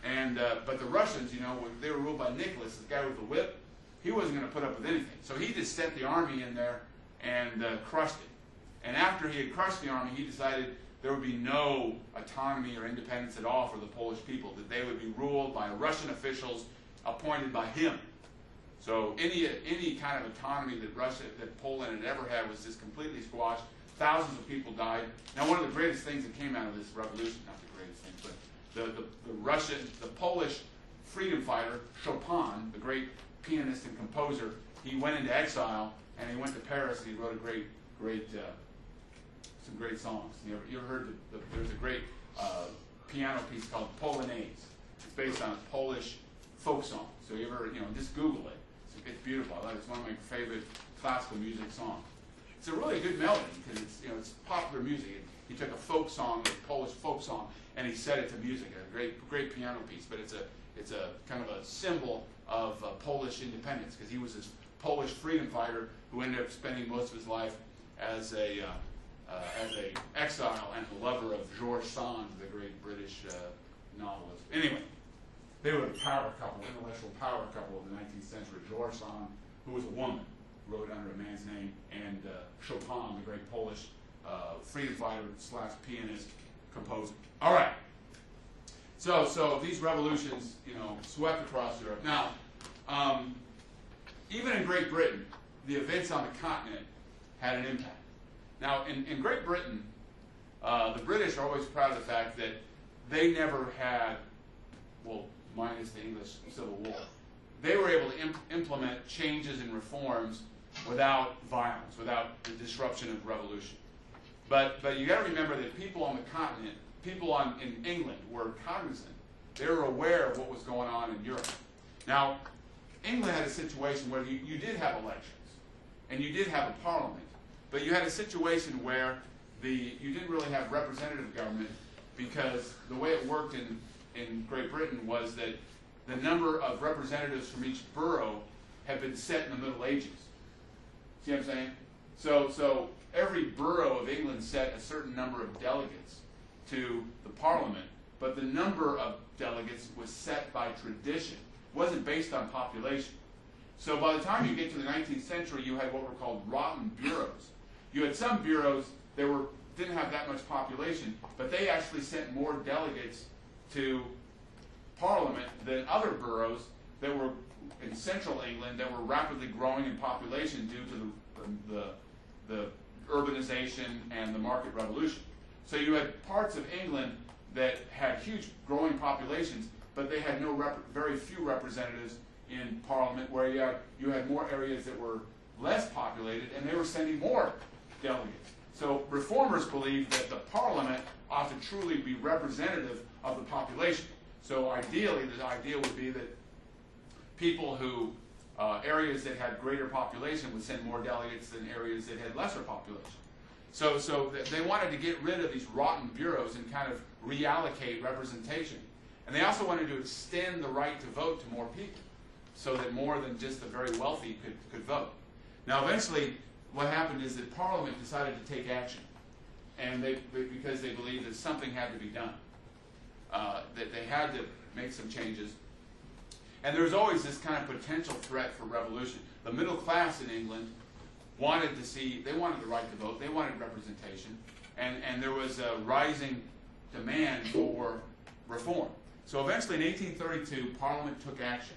And but the Russians, you know, they were ruled by Nicholas, the guy with the whip. He wasn't going to put up with anything. So he just sent the army in there and crushed it. And after he had crushed the army, he decided there would be no autonomy or independence at all for the Polish people, that they would be ruled by Russian officials appointed by him. So any kind of autonomy that Poland had ever had was just completely squashed. Thousands of people died. Now, one of the greatest things that came out of this revolution, not the greatest thing, but the Polish freedom fighter, Chopin, the great pianist and composer, he went into exile, and he went to Paris, and he wrote some great songs. You ever heard there's a great piano piece called Polonaise. It's based on a Polish folk song. So you ever, just Google it. It's beautiful. It's one of my favorite classical music songs. It's a really good melody because it's popular music. He took a folk song, a Polish folk song, and he set it to music. A great piano piece, but it's a kind of a symbol of Polish independence, because he was this Polish freedom fighter who ended up spending most of his life as a exile and the lover of George Sand, the great British novelist. Anyway, they were the power couple, intellectual power couple of the 19th century. George Sand, who was a woman, wrote under a man's name, and Chopin, the great Polish freedom fighter / pianist, composer. All right. So these revolutions, swept across Europe. Now, even in Great Britain, the events on the continent had an impact. Now, in Great Britain, the British are always proud of the fact that they never had, well, minus the English Civil War, they were able to implement changes and reforms without violence, without the disruption of revolution. But you got to remember that people on the continent, in England, were cognizant. They were aware of what was going on in Europe. Now, England had a situation where you did have elections, and you did have a parliament, but you had a situation where you didn't really have representative government, because the way it worked in Great Britain was that the number of representatives from each borough had been set in the Middle Ages. See what I'm saying? So every borough of England set a certain number of delegates to the parliament, but the number of delegates was set by tradition. It wasn't based on population. So by the time you get to the 19th century, you had what were called rotten bureaus. You had some bureaus that didn't have that much population, but they actually sent more delegates to Parliament than other boroughs that were in central England that were rapidly growing in population due to the urbanization and the market revolution. So you had parts of England that had huge growing populations, but they had very few representatives in Parliament, where you had more areas that were less populated, and they were sending more delegates. So reformers believed that the parliament ought to truly be representative of the population. So ideally, the idea would be that people who, areas that had greater population would send more delegates than areas that had lesser population. So they wanted to get rid of these rotten bureaus and kind of reallocate representation. And they also wanted to extend the right to vote to more people, so that more than just the very wealthy could vote. Now eventually, what happened is that Parliament decided to take action, and because they believed that something had to be done, that they had to make some changes. And there was always this kind of potential threat for revolution. The middle class in England wanted the right to vote, they wanted representation, and there was a rising demand for reform. So eventually in 1832, Parliament took action,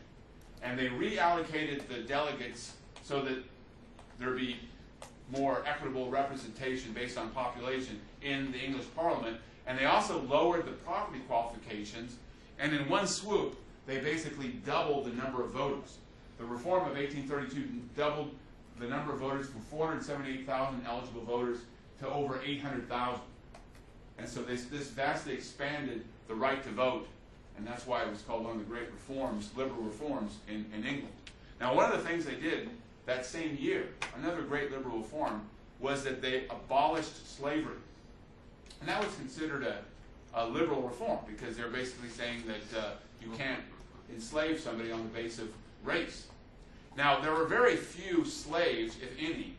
and they reallocated the delegates so that there be more equitable representation based on population in the English Parliament, and they also lowered the property qualifications, and in one swoop, they basically doubled the number of voters. The reform of 1832 doubled the number of voters from 478,000 eligible voters to over 800,000. And so this vastly expanded the right to vote, and that's why it was called one of the great reforms, liberal reforms in England. Now, one of the things they did that same year, another great liberal reform, was that they abolished slavery. And that was considered a liberal reform, because they're basically saying that you can't enslave somebody on the basis of race. Now, there were very few slaves, if any,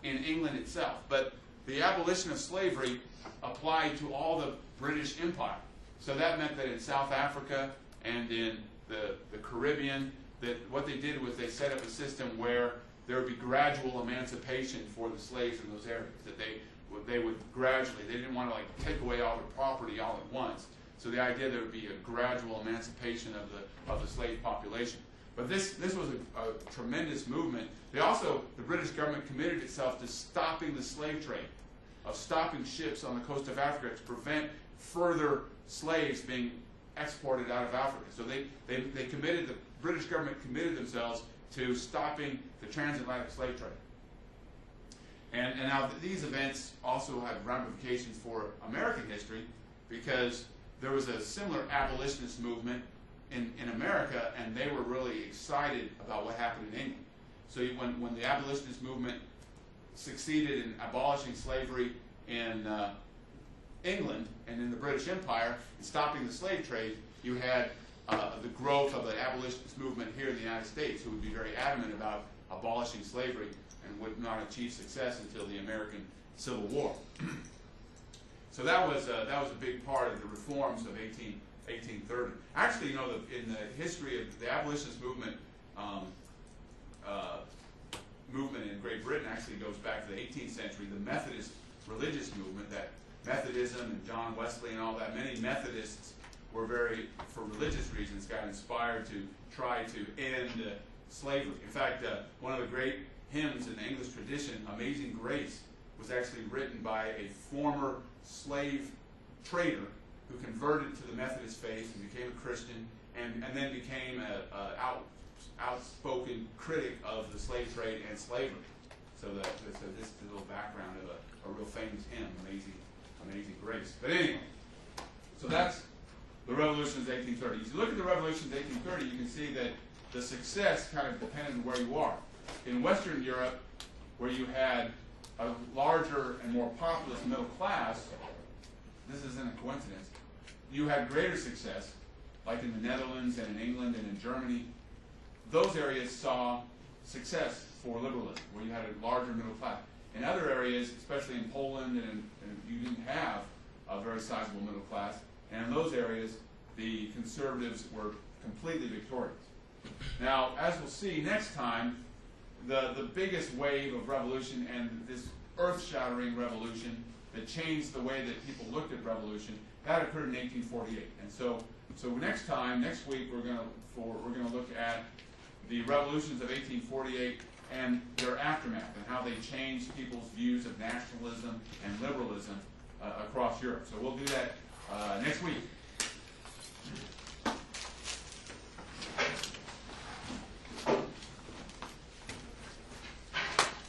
in England itself, but the abolition of slavery applied to all the British Empire. So that meant that in South Africa and in the Caribbean, that what they did was they set up a system where there would be gradual emancipation for the slaves in those areas, that they would gradually, they didn't want to like take away all their property all at once. So the idea there would be a gradual emancipation of the slave population. But this was a tremendous movement. The British government committed itself to stopping the slave trade, of stopping ships on the coast of Africa to prevent further slaves being exported out of Africa. So the British government committed themselves to stopping the transatlantic slave trade. And now these events also have ramifications for American history, because there was a similar abolitionist movement in America, and they were really excited about what happened in England. So when the abolitionist movement succeeded in abolishing slavery in England and in the British Empire and stopping the slave trade, you had the growth of the abolitionist movement here in the United States, who would be very adamant about abolishing slavery and would not achieve success until the American Civil War. So that was a big part of the reforms of 1830. Actually, you know, in the history of the abolitionist movement, in Great Britain actually goes back to the 18th century. The Methodist religious movement, that Methodism and John Wesley and all that, many Methodists were for religious reasons, got inspired to try to end slavery. In fact, one of the great hymns in the English tradition, Amazing Grace, was actually written by a former slave trader who converted to the Methodist faith and became a Christian, and then became an outspoken critic of the slave trade and slavery. So this is the little background of a real famous hymn, Amazing Grace. But anyway, so that's the revolutions of 1830. If you look at the revolutions of 1830, you can see that the success kind of depended on where you are. In Western Europe, where you had a larger and more populous middle class, this isn't a coincidence, you had greater success, like in the Netherlands and in England and in Germany. Those areas saw success for liberalism, where you had a larger middle class. In other areas, especially in Poland, and you didn't have a very sizable middle class, and in those areas, the conservatives were completely victorious. Now, as we'll see next time, the biggest wave of revolution and this earth-shattering revolution that changed the way that people looked at revolution, that occurred in 1848. And so next week, we're going to look at the revolutions of 1848 and their aftermath, and how they changed people's views of nationalism and liberalism across Europe. So we'll do that next week.